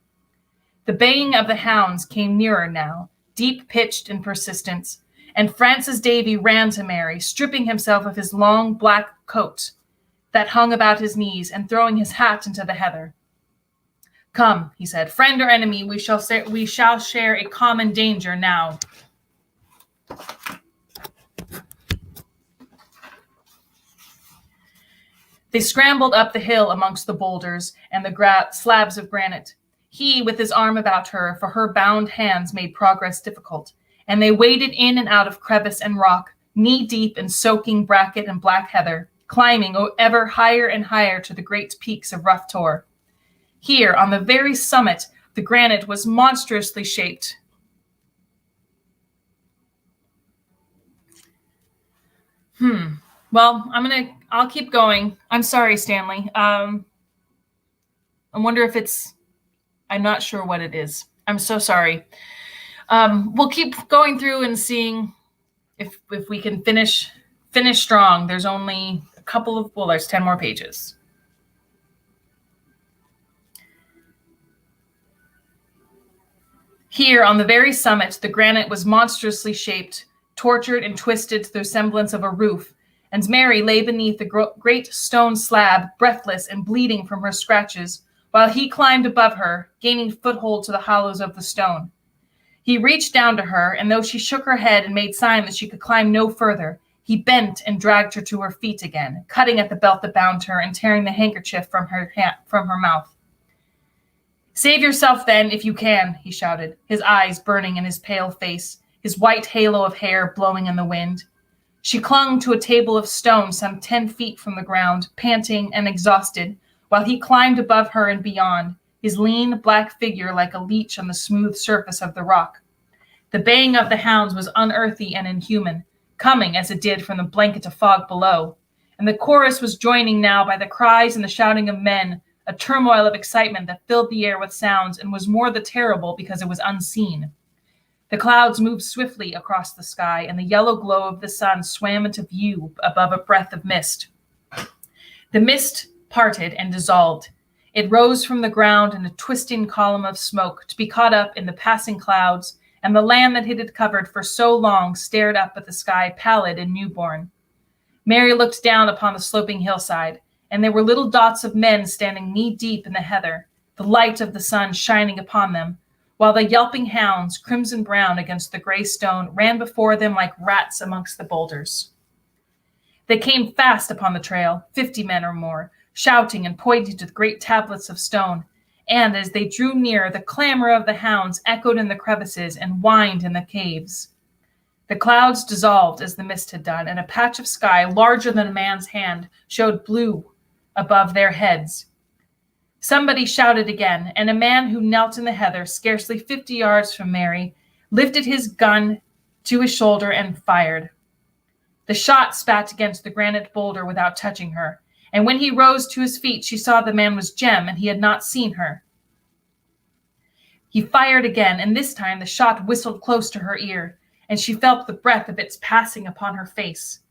The baying of the hounds came nearer now, deep-pitched and persistent, and Francis Davy ran to Mary, stripping himself of his long black coat that hung about his knees and throwing his hat into the heather. Come, he said, friend or enemy, we shall share a common danger now. They scrambled up the hill amongst the boulders and the slabs of granite. He, with his arm about her, for her bound hands made progress difficult, and they waded in and out of crevice and rock, knee-deep in soaking bracket and black heather, climbing ever higher and higher to the great peaks of Rough Tor. Here, on the very summit, the granite was monstrously shaped. Well, I'll keep going. I'm sorry, Stanley. I wonder if I'm not sure what it is. I'm so sorry. We'll keep going through and seeing if we can finish strong. There's only there's 10 more pages. Here, on the very summit, the granite was monstrously shaped, tortured and twisted to the semblance of a roof, and Mary lay beneath the great stone slab, breathless and bleeding from her scratches, while he climbed above her, gaining foothold to the hollows of the stone. He reached down to her, and though she shook her head and made sign that she could climb no further, he bent and dragged her to her feet again, cutting at the belt that bound her and tearing the handkerchief from her mouth. Save yourself, then, if you can, he shouted, his eyes burning in his pale face, his white halo of hair blowing in the wind. She clung to a table of stone some 10 feet from the ground, panting and exhausted, while he climbed above her and beyond, his lean black figure like a leech on the smooth surface of the rock. The baying of the hounds was unearthly and inhuman, coming as it did from the blanket of fog below, and the chorus was joining now by the cries and the shouting of men, a turmoil of excitement that filled the air with sounds and was more the terrible because it was unseen. The clouds moved swiftly across the sky, and the yellow glow of the sun swam into view above a breath of mist. The mist parted and dissolved. It rose from the ground in a twisting column of smoke to be caught up in the passing clouds, and the land that it had covered for so long stared up at the sky pallid and newborn. Mary looked down upon the sloping hillside, and there were little dots of men standing knee-deep in the heather, the light of the sun shining upon them, while the yelping hounds, crimson-brown against the gray stone, ran before them like rats amongst the boulders. They came fast upon the trail, 50 men or more, shouting and pointing to the great tablets of stone, and as they drew near, the clamor of the hounds echoed in the crevices and whined in the caves. The clouds dissolved as the mist had done, and a patch of sky larger than a man's hand showed blue above their heads. Somebody shouted again, and a man who knelt in the heather, scarcely 50 yards from Mary, lifted his gun to his shoulder and fired. The shot spat against the granite boulder without touching her, and when he rose to his feet, she saw the man was Jem, and he had not seen her. He fired again, and this time the shot whistled close to her ear, and she felt the breath of its passing upon her face.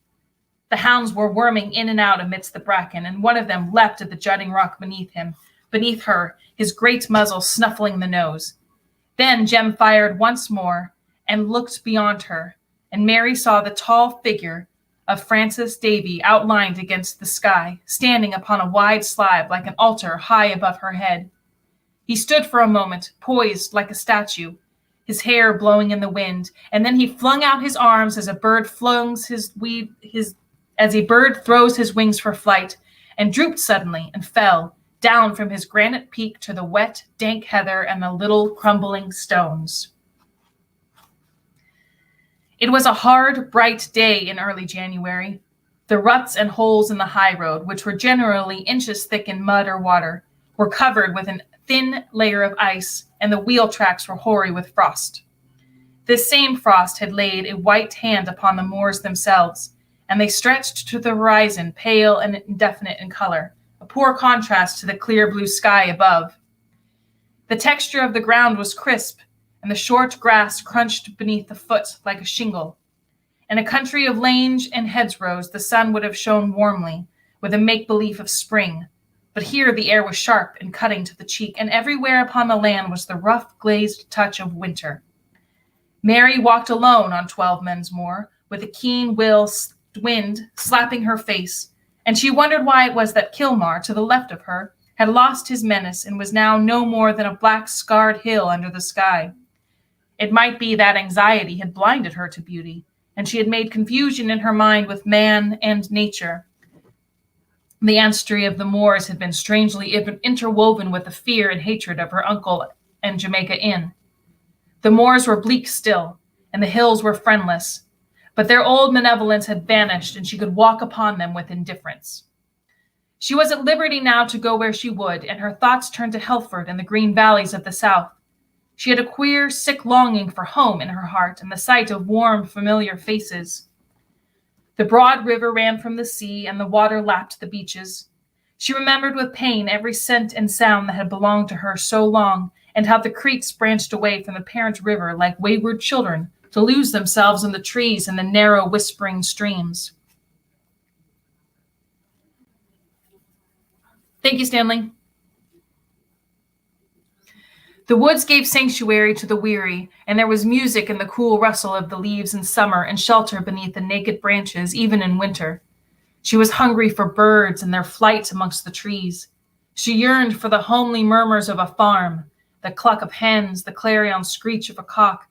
The hounds were worming in and out amidst the bracken, and one of them leapt at the jutting rock beneath her, his great muzzle snuffling the nose. Then Jem fired once more and looked beyond her, and Mary saw the tall figure of Francis Davy outlined against the sky, standing upon a wide slab like an altar high above her head. He stood for a moment, poised like a statue, his hair blowing in the wind, and then he flung out his arms as a bird throws his wings for flight, and drooped suddenly and fell down from his granite peak to the wet, dank heather and the little crumbling stones. It was a hard, bright day in early January. The ruts and holes in the high road, which were generally inches thick in mud or water, were covered with a thin layer of ice, and the wheel tracks were hoary with frost. This same frost had laid a white hand upon the moors themselves, and they stretched to the horizon, pale and indefinite in color, a poor contrast to the clear blue sky above. The texture of the ground was crisp, and the short grass crunched beneath the foot like a shingle. In a country of lanes and hedgerows, the sun would have shone warmly, with a make-believe of spring, but here the air was sharp and cutting to the cheek, and everywhere upon the land was the rough, glazed touch of winter. Mary walked alone on 12 men's moor, with a keen wind slapping her face, and she wondered why it was that Kilmar, to the left of her, had lost his menace and was now no more than a black scarred hill under the sky. It might be that anxiety had blinded her to beauty, and she had made confusion in her mind with man and nature. The ancestry of the Moors had been strangely interwoven with the fear and hatred of her uncle and Jamaica Inn. The Moors were bleak still, and the hills were friendless, but their old malevolence had vanished, and she could walk upon them with indifference. She was at liberty now to go where she would, and her thoughts turned to Helford and the green valleys of the south. She had a queer, sick longing for home in her heart and the sight of warm, familiar faces. The broad river ran from the sea, and the water lapped the beaches. She remembered with pain every scent and sound that had belonged to her so long, and how the creeks branched away from the parent river like wayward children to lose themselves in the trees and the narrow, whispering streams. Thank you, Stanley. The woods gave sanctuary to the weary, and there was music in the cool rustle of the leaves in summer and shelter beneath the naked branches, even in winter. She was hungry for birds and their flight amongst the trees. She yearned for the homely murmurs of a farm, the cluck of hens, the clarion screech of a cock,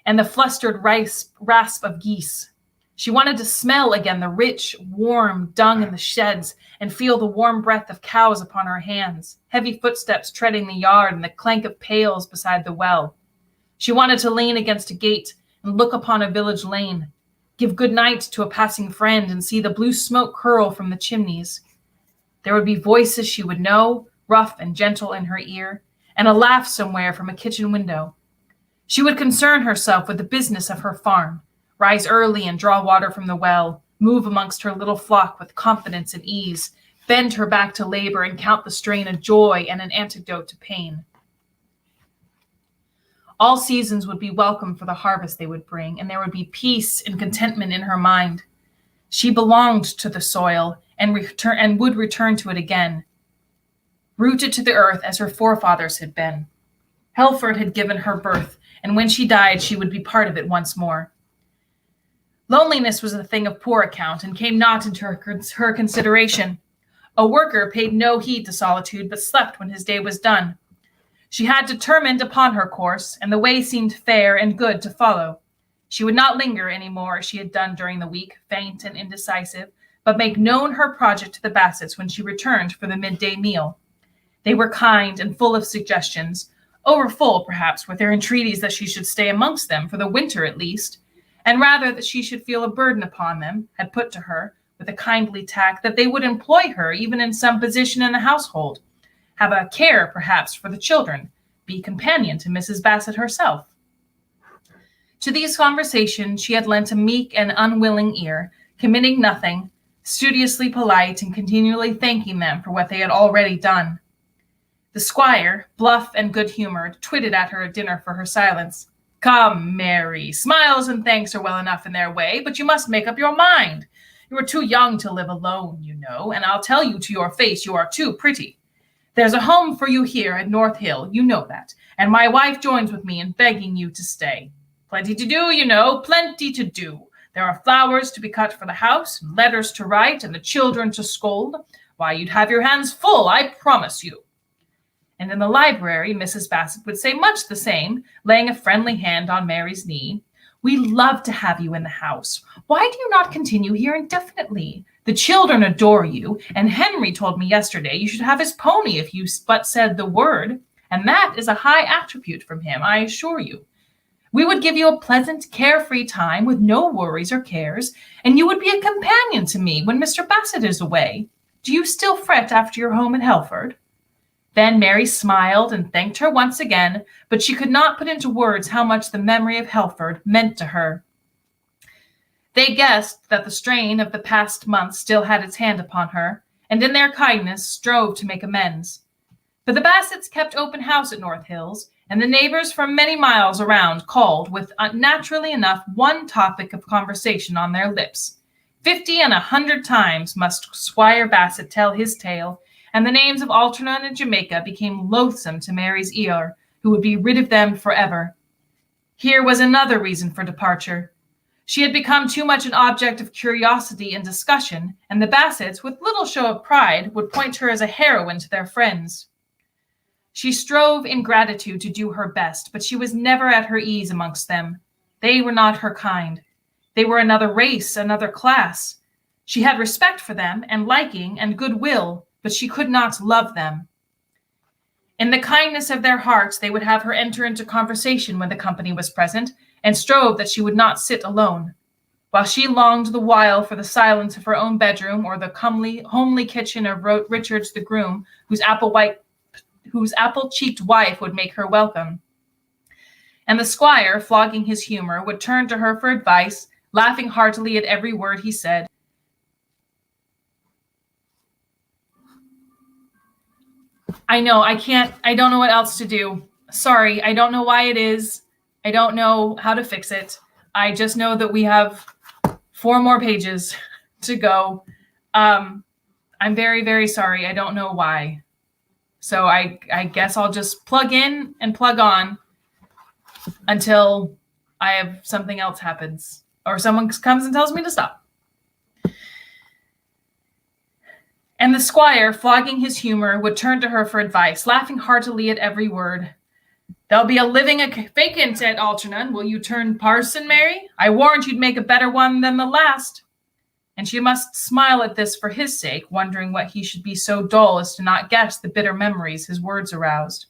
and the flustered rasp of geese. She wanted to smell again the rich, warm dung in the sheds and feel the warm breath of cows upon her hands, heavy footsteps treading the yard and the clank of pails beside the well. She wanted to lean against a gate and look upon a village lane, give good night to a passing friend and see the blue smoke curl from the chimneys. There would be voices she would know, rough and gentle in her ear, and a laugh somewhere from a kitchen window. She would concern herself with the business of her farm, rise early and draw water from the well, move amongst her little flock with confidence and ease, bend her back to labor and count the strain a joy and an antidote to pain. All seasons would be welcome for the harvest they would bring, and there would be peace and contentment in her mind. She belonged to the soil and would return to it again, rooted to the earth as her forefathers had been. Helford had given her birth, and when she died, she would be part of it once more. Loneliness was a thing of poor account and came not into her consideration. A worker paid no heed to solitude, but slept when his day was done. She had determined upon her course, and the way seemed fair and good to follow. She would not linger any more as she had done during the week, faint and indecisive, but make known her project to the Bassets when she returned for the midday meal. They were kind and full of suggestions, overfull perhaps with their entreaties that she should stay amongst them for the winter at least, and rather that she should feel a burden upon them, had put to her, with a kindly tact, that they would employ her even in some position in the household, have a care, perhaps, for the children, be companion to Mrs. Bassett herself. To these conversations she had lent a meek and unwilling ear, committing nothing, studiously polite, and continually thanking them for what they had already done. The squire, bluff and good-humored, twitted at her at dinner for her silence. "Come, Mary, smiles and thanks are well enough in their way, but you must make up your mind. You are too young to live alone, you know, and I'll tell you to your face you are too pretty. There's a home for you here at North Hill, you know that, and my wife joins with me in begging you to stay. Plenty to do, you know, plenty to do. There are flowers to be cut for the house, and letters to write, and the children to scold. Why, you'd have your hands full, I promise you." And in the library, Mrs. Bassett would say much the same, laying a friendly hand on Mary's knee. "We love to have you in the house. Why do you not continue here indefinitely? The children adore you, and Henry told me yesterday you should have his pony if you but said the word, and that is a high attribute from him, I assure you. We would give you a pleasant, carefree time with no worries or cares, and you would be a companion to me when Mr. Bassett is away. Do you still fret after your home at Helford?" Then Mary smiled and thanked her once again, but she could not put into words how much the memory of Helford meant to her. They guessed that the strain of the past month still had its hand upon her, and in their kindness strove to make amends. But the Bassets kept open house at North Hills, and the neighbors from many miles around called with, naturally enough, one topic of conversation on their lips. 50 and 100 times must Squire Bassett tell his tale, and the names of Algernon and Jamaica became loathsome to Mary's ear, who would be rid of them forever. Here was another reason for departure. She had become too much an object of curiosity and discussion, and the Bassets, with little show of pride, would point her as a heroine to their friends. She strove in gratitude to do her best, but she was never at her ease amongst them. They were not her kind. They were another race, another class. She had respect for them, and liking, and goodwill, but she could not love them. In the kindness of their hearts, they would have her enter into conversation when the company was present, and strove that she would not sit alone, while she longed the while for the silence of her own bedroom or the homely kitchen of Richards the groom, whose apple-cheeked wife would make her welcome. And the squire, flogging his humor, would turn to her for advice, laughing heartily at every word he said. I know, I don't know what else to do. Sorry, I don't know why it is. I don't know how to fix it. I just know that we have 4 more pages to go. I'm very, very sorry. I don't know why. So I guess I'll just plug in and plug on until I have something else happens or someone comes and tells me to stop. And the squire, flogging his humor, would turn to her for advice, laughing heartily at every word. There'll be a living vacant at Algernon. Will you turn parson, Mary? I warrant you'd make a better one than the last. And she must smile at this for his sake, wondering what he should be so dull as to not guess the bitter memories his words aroused.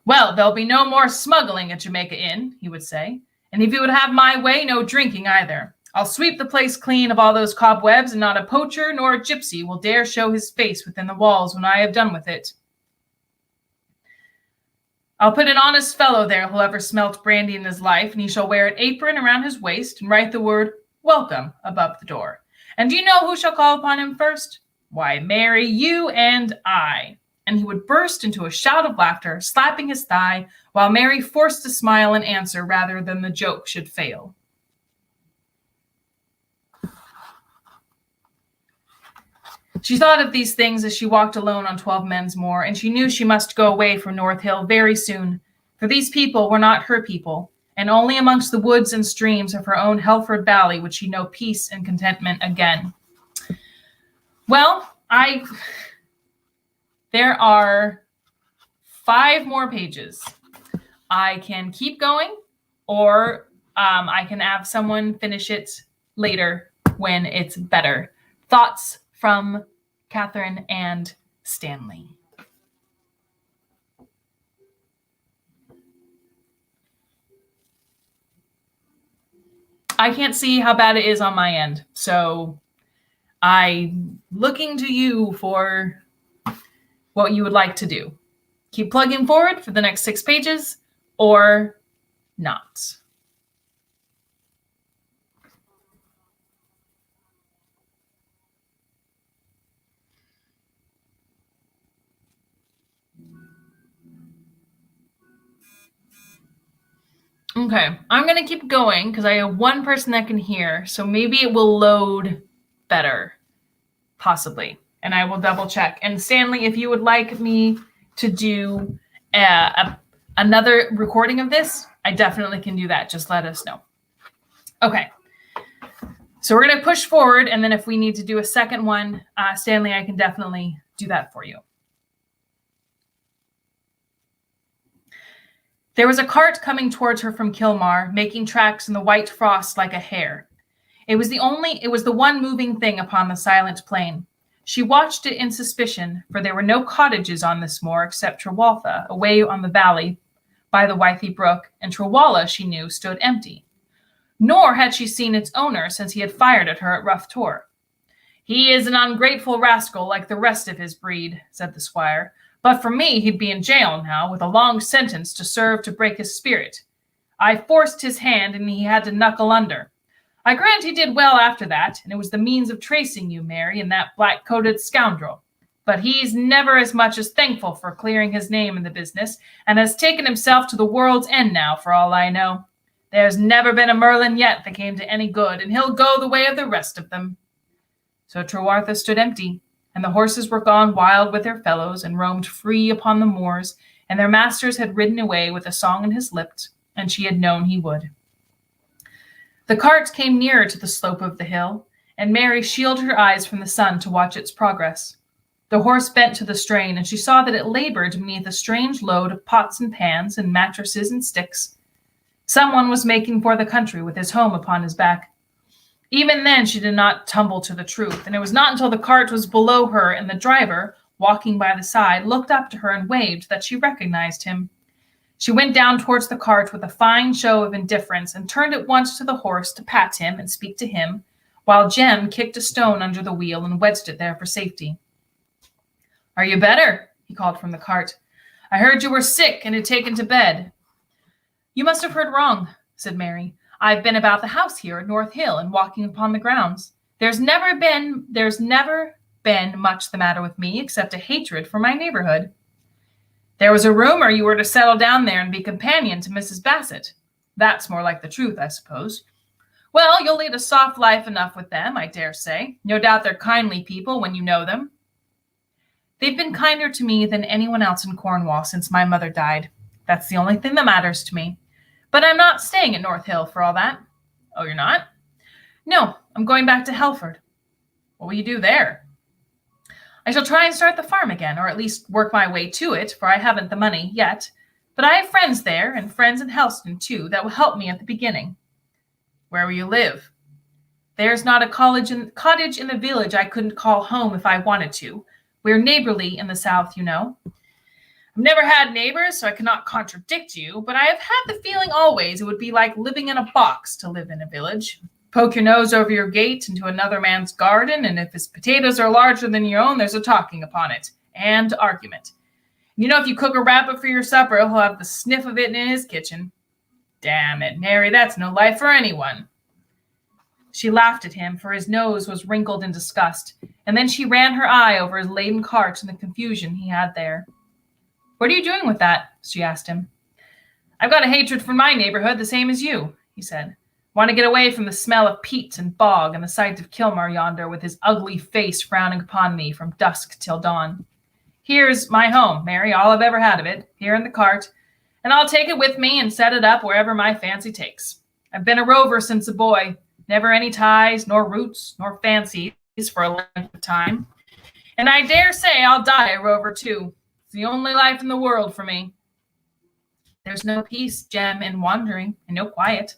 Well, there'll be no more smuggling at Jamaica Inn, he would say. And if you would have my way, no drinking either. I'll sweep the place clean of all those cobwebs, and not a poacher nor a gypsy will dare show his face within the walls when I have done with it. I'll put an honest fellow there who'll ever smelt brandy in his life, and he shall wear an apron around his waist and write the word welcome above the door. And do you know who shall call upon him first? Why, Mary, you and I. And he would burst into a shout of laughter, slapping his thigh, while Mary forced to smile and answer rather than the joke should fail. She thought of these things as she walked alone on 12 Men's Moor, and she knew she must go away from North Hill very soon, for these people were not her people, and only amongst the woods and streams of her own Helford Valley would she know peace and contentment again. Well, there are 5 more pages. I can keep going, or I can have someone finish it later when it's better. Thoughts from Catherine and Stanley. I can't see how bad it is on my end, so I'm looking to you for what you would like to do. Keep plugging forward for the next 6 pages, or not. Okay, I'm going to keep going because I have 1 person that can hear, so maybe it will load better, possibly, and I will double check. And Stanley, if you would like me to do another recording of this, I definitely can do that. Just let us know. Okay, so we're going to push forward, and then if we need to do a second one, Stanley, I can definitely do that for you. There was a cart coming towards her from Kilmar, making tracks in the white frost like a hare. It was the one moving thing upon the silent plain. She watched it in suspicion, for there were no cottages on this moor except Trewalta, away on the valley by the Wythy brook, and Trewalla, she knew, stood empty. Nor had she seen its owner since he had fired at her at Rough Tor. He is an ungrateful rascal like the rest of his breed, said the squire. But for me, he'd be in jail now, with a long sentence to serve to break his spirit. I forced his hand, and he had to knuckle under. I grant he did well after that, and it was the means of tracing you, Mary, and that black-coated scoundrel. But he's never as much as thankful for clearing his name in the business, and has taken himself to the world's end now, for all I know. There's never been a Merlin yet that came to any good, and he'll go the way of the rest of them. So Trewalta stood empty, and the horses were gone wild with their fellows, and roamed free upon the moors, and their masters had ridden away with a song in his lips, and she had known he would. The cart came nearer to the slope of the hill, and Mary shielded her eyes from the sun to watch its progress. The horse bent to the strain, and she saw that it labored beneath a strange load of pots and pans and mattresses and sticks. Someone was making for the country with his home upon his back. Even then she did not tumble to the truth, and it was not until the cart was below her and the driver, walking by the side, looked up to her and waved that she recognized him. She went down towards the cart with a fine show of indifference and turned at once to the horse to pat him and speak to him, while Jem kicked a stone under the wheel and wedged it there for safety. "Are you better?" he called from the cart. "I heard you were sick and had taken to bed." "You must have heard wrong," said Mary. "I've been about the house here at North Hill and walking upon the grounds. There's never been much the matter with me except a hatred for my neighborhood." "There was a rumor you were to settle down there and be companion to Mrs. Bassett. That's more like the truth, I suppose. Well, you'll lead a soft life enough with them, I dare say. No doubt they're kindly people when you know them." "They've been kinder to me than anyone else in Cornwall since my mother died. That's the only thing that matters to me. But I'm not staying at North Hill for all that." "Oh, you're not?" "No, I'm going back to Helford." "What will you do there?" "I shall try and start the farm again, or at least work my way to it, for I haven't the money yet. But I have friends there, and friends in Helston, too, that will help me at the beginning." "Where will you live?" "There's not a cottage in the village I couldn't call home if I wanted to. We're neighborly in the south, you know." "I've never had neighbors, so I cannot contradict you, but I have had the feeling always it would be like living in a box to live in a village. Poke your nose over your gate into another man's garden, and if his potatoes are larger than your own, there's a talking upon it, and argument. You know, if you cook a rabbit for your supper, he'll have the sniff of it in his kitchen. Damn it, Mary, that's no life for anyone." She laughed at him, for his nose was wrinkled in disgust, and then she ran her eye over his laden cart and the confusion he had there. "What are you doing with that?" she asked him. "I've got a hatred for my neighborhood, the same as you," he said. "Want to get away from the smell of peat and bog and the sight of Kilmar yonder with his ugly face frowning upon me from dusk till dawn. Here's my home, Mary, all I've ever had of it, here in the cart, and I'll take it with me and set it up wherever my fancy takes. I've been a rover since a boy, never any ties, nor roots, nor fancies for a length of time. And I dare say I'll die a rover too. It's the only life in the world for me." "There's no peace, Jem, in wandering, and no quiet.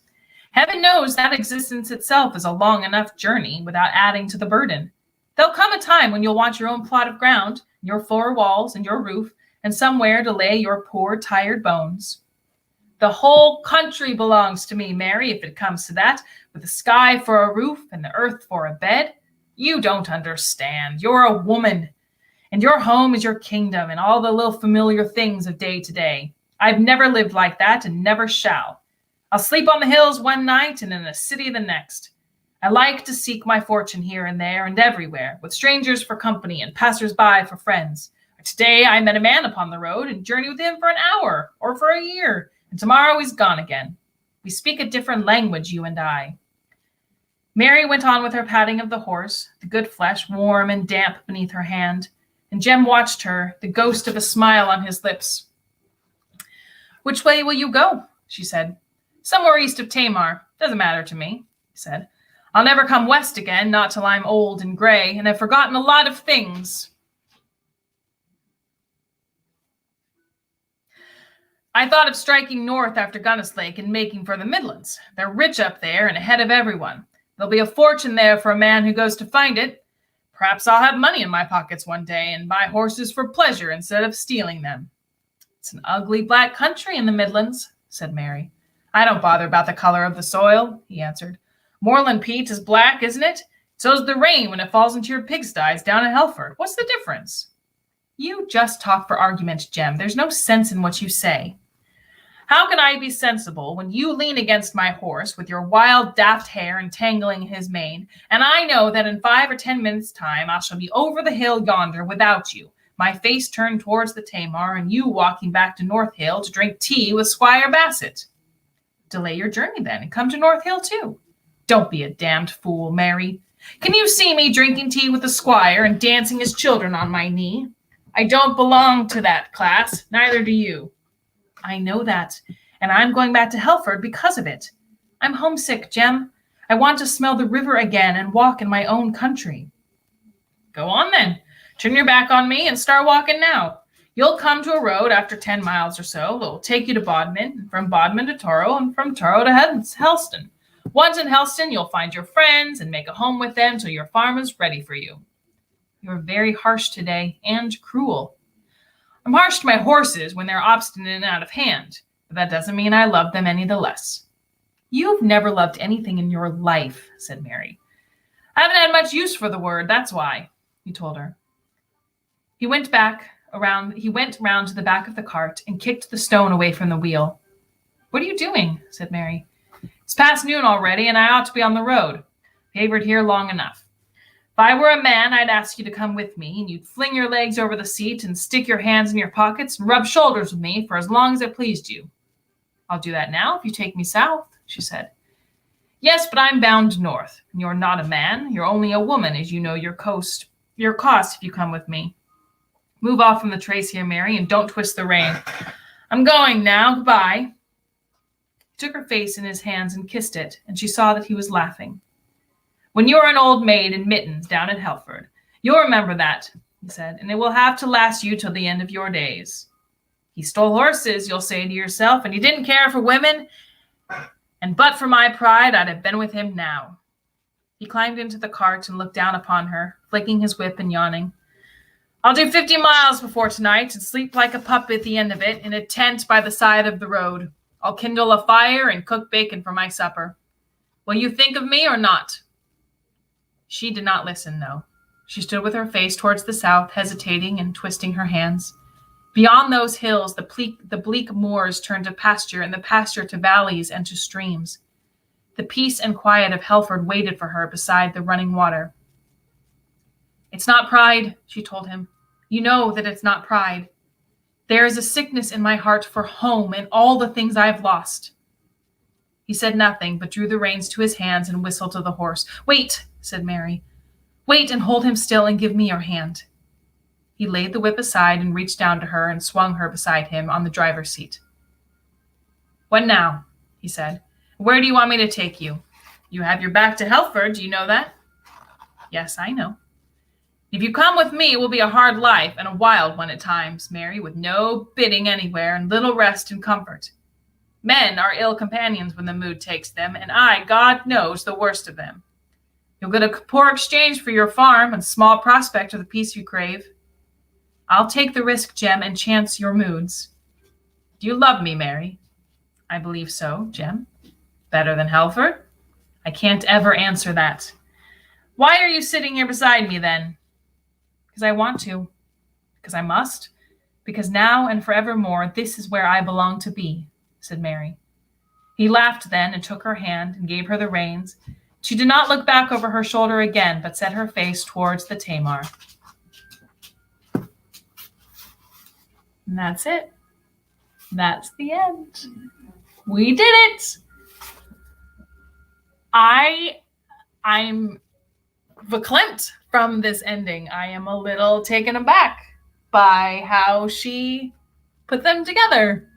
Heaven knows that existence itself is a long enough journey without adding to the burden. There'll come a time when you'll want your own plot of ground, your four walls and your roof, and somewhere to lay your poor, tired bones." "The whole country belongs to me, Mary, if it comes to that, with the sky for a roof and the earth for a bed. You don't understand. You're a woman, and your home is your kingdom and all the little familiar things of day to day. I've never lived like that and never shall. I'll sleep on the hills one night and in a city the next. I like to seek my fortune here and there and everywhere, with strangers for company and passers-by for friends. Today I met a man upon the road and journeyed with him for an hour or for a year, and tomorrow he's gone again. We speak a different language, you and I." Mary went on with her patting of the horse, the good flesh warm and damp beneath her hand, and Jem watched her, the ghost of a smile on his lips. "Which way will you go?" she said. "Somewhere east of Tamar. Doesn't matter to me," he said. "I'll never come west again, not till I'm old and gray, and have forgotten a lot of things. I thought of striking north after Gunnislake and making for the Midlands. They're rich up there and ahead of everyone. There'll be a fortune there for a man who goes to find it. Perhaps I'll have money in my pockets one day and buy horses for pleasure instead of stealing them." "It's an ugly black country in the Midlands," said Mary. "I don't bother about the color of the soil," he answered. "Moorland peat is black, isn't it? So's the rain when it falls into your pigsties down at Helford. What's the difference?" "You just talk for argument, Jem. There's no sense in what you say." "How can I be sensible when you lean against my horse with your wild daft hair entangling his mane, and I know that in 5 or 10 minutes' time I shall be over the hill yonder without you, my face turned towards the Tamar, and you walking back to North Hill to drink tea with Squire Bassett?" "Delay your journey then, and come to North Hill too." "Don't be a damned fool, Mary. Can you see me drinking tea with the squire and dancing his children on my knee? I don't belong to that class, neither do you." "I know that, and I'm going back to Helford because of it. I'm homesick, Jem. I want to smell the river again and walk in my own country. Go on then. Turn your back on me and start walking now. You'll come to a road after 10 miles or so that will take you to Bodmin, and from Bodmin to Toro, and from Toro to Helston. Once in Helston, you'll find your friends and make a home with them till your farm is ready for you. You're very harsh today and cruel. I'm harsh to my horses when they're obstinate and out of hand, but that doesn't mean I love them any the less. You've never loved anything in your life, said Mary. I haven't had much use for the word, that's why, he told her. He went round to the back of the cart and kicked the stone away from the wheel. What are you doing? Said Mary. It's past noon already, and I ought to be on the road. Favored here long enough. If I were a man, I'd ask you to come with me, and you'd fling your legs over the seat and stick your hands in your pockets and rub shoulders with me for as long as it pleased you. I'll do that now if you take me south, she said. Yes, but I'm bound north, and you're not a man. You're only a woman, as you know your cost if you come with me. Move off from the trace here, Mary, and don't twist the rein. I'm going now. Goodbye. He took her face in his hands and kissed it, and she saw that he was laughing. When you're an old maid in mittens down at Helford, you'll remember that, he said, and it will have to last you till the end of your days. He stole horses, you'll say to yourself, and he didn't care for women, and but for my pride, I'd have been with him now. He climbed into the cart and looked down upon her, flicking his whip and yawning. I'll do 50 miles before tonight and sleep like a pup at the end of it in a tent by the side of the road. I'll kindle a fire and cook bacon for my supper. Will you think of me or not? She did not listen, though. She stood with her face towards the south, hesitating and twisting her hands. Beyond those hills, the bleak moors turned to pasture, and the pasture to valleys and to streams. The peace and quiet of Helford waited for her beside the running water. It's not pride, she told him. You know that it's not pride. There is a sickness in my heart for home and all the things I've lost. He said nothing, but drew the reins to his hands and whistled to the horse. Wait, said Mary. Wait and hold him still and give me your hand. He laid the whip aside and reached down to her and swung her beside him on the driver's seat. What now? He said. Where do you want me to take you? You have your back to Helford, do you know that? Yes, I know. If you come with me, it will be a hard life and a wild one at times, Mary, with no bidding anywhere and little rest and comfort. Men are ill companions when the mood takes them, and I, God knows, the worst of them. You'll get a poor exchange for your farm and small prospect of the peace you crave. I'll take the risk, Jem, and chance your moods. Do you love me, Mary? I believe so, Jem. Better than Helford? I can't ever answer that. Why are you sitting here beside me, then? Because I want to. Because I must. Because now and forevermore, this is where I belong to be, said Mary. He laughed then and took her hand and gave her the reins. She did not look back over her shoulder again, but set her face towards the Tamar. And that's it. That's the end. We did it. I'm verklempt from this ending. I am a little taken aback by how she put them together.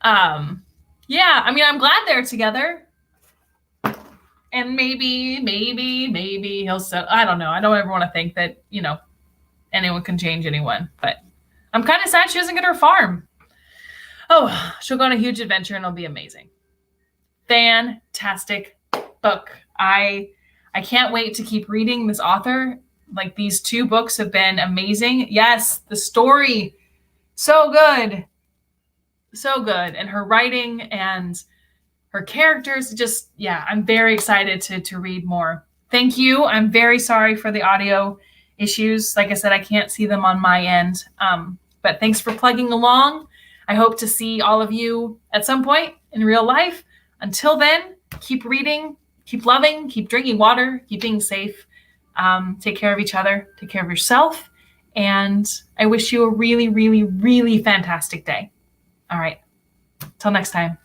Yeah, I mean, I'm glad they're together. And maybe he'll settle. I don't know. I don't ever want to think that, anyone can change anyone, but I'm kind of sad she doesn't get her farm. Oh, she'll go on a huge adventure and it'll be amazing. Fantastic book. I can't wait to keep reading this author. Like, these two books have been amazing. Yes, the story, so good. So good. And her writing and her characters, just, yeah, I'm very excited to read more. Thank you. I'm very sorry for the audio issues. Like I said, I can't see them on my end. But thanks for plugging along. I hope to see all of you at some point in real life. Until then, keep reading, keep loving, keep drinking water, keep being safe. Take care of each other, take care of yourself. And I wish you a really, really, really fantastic day. All right. Till next time.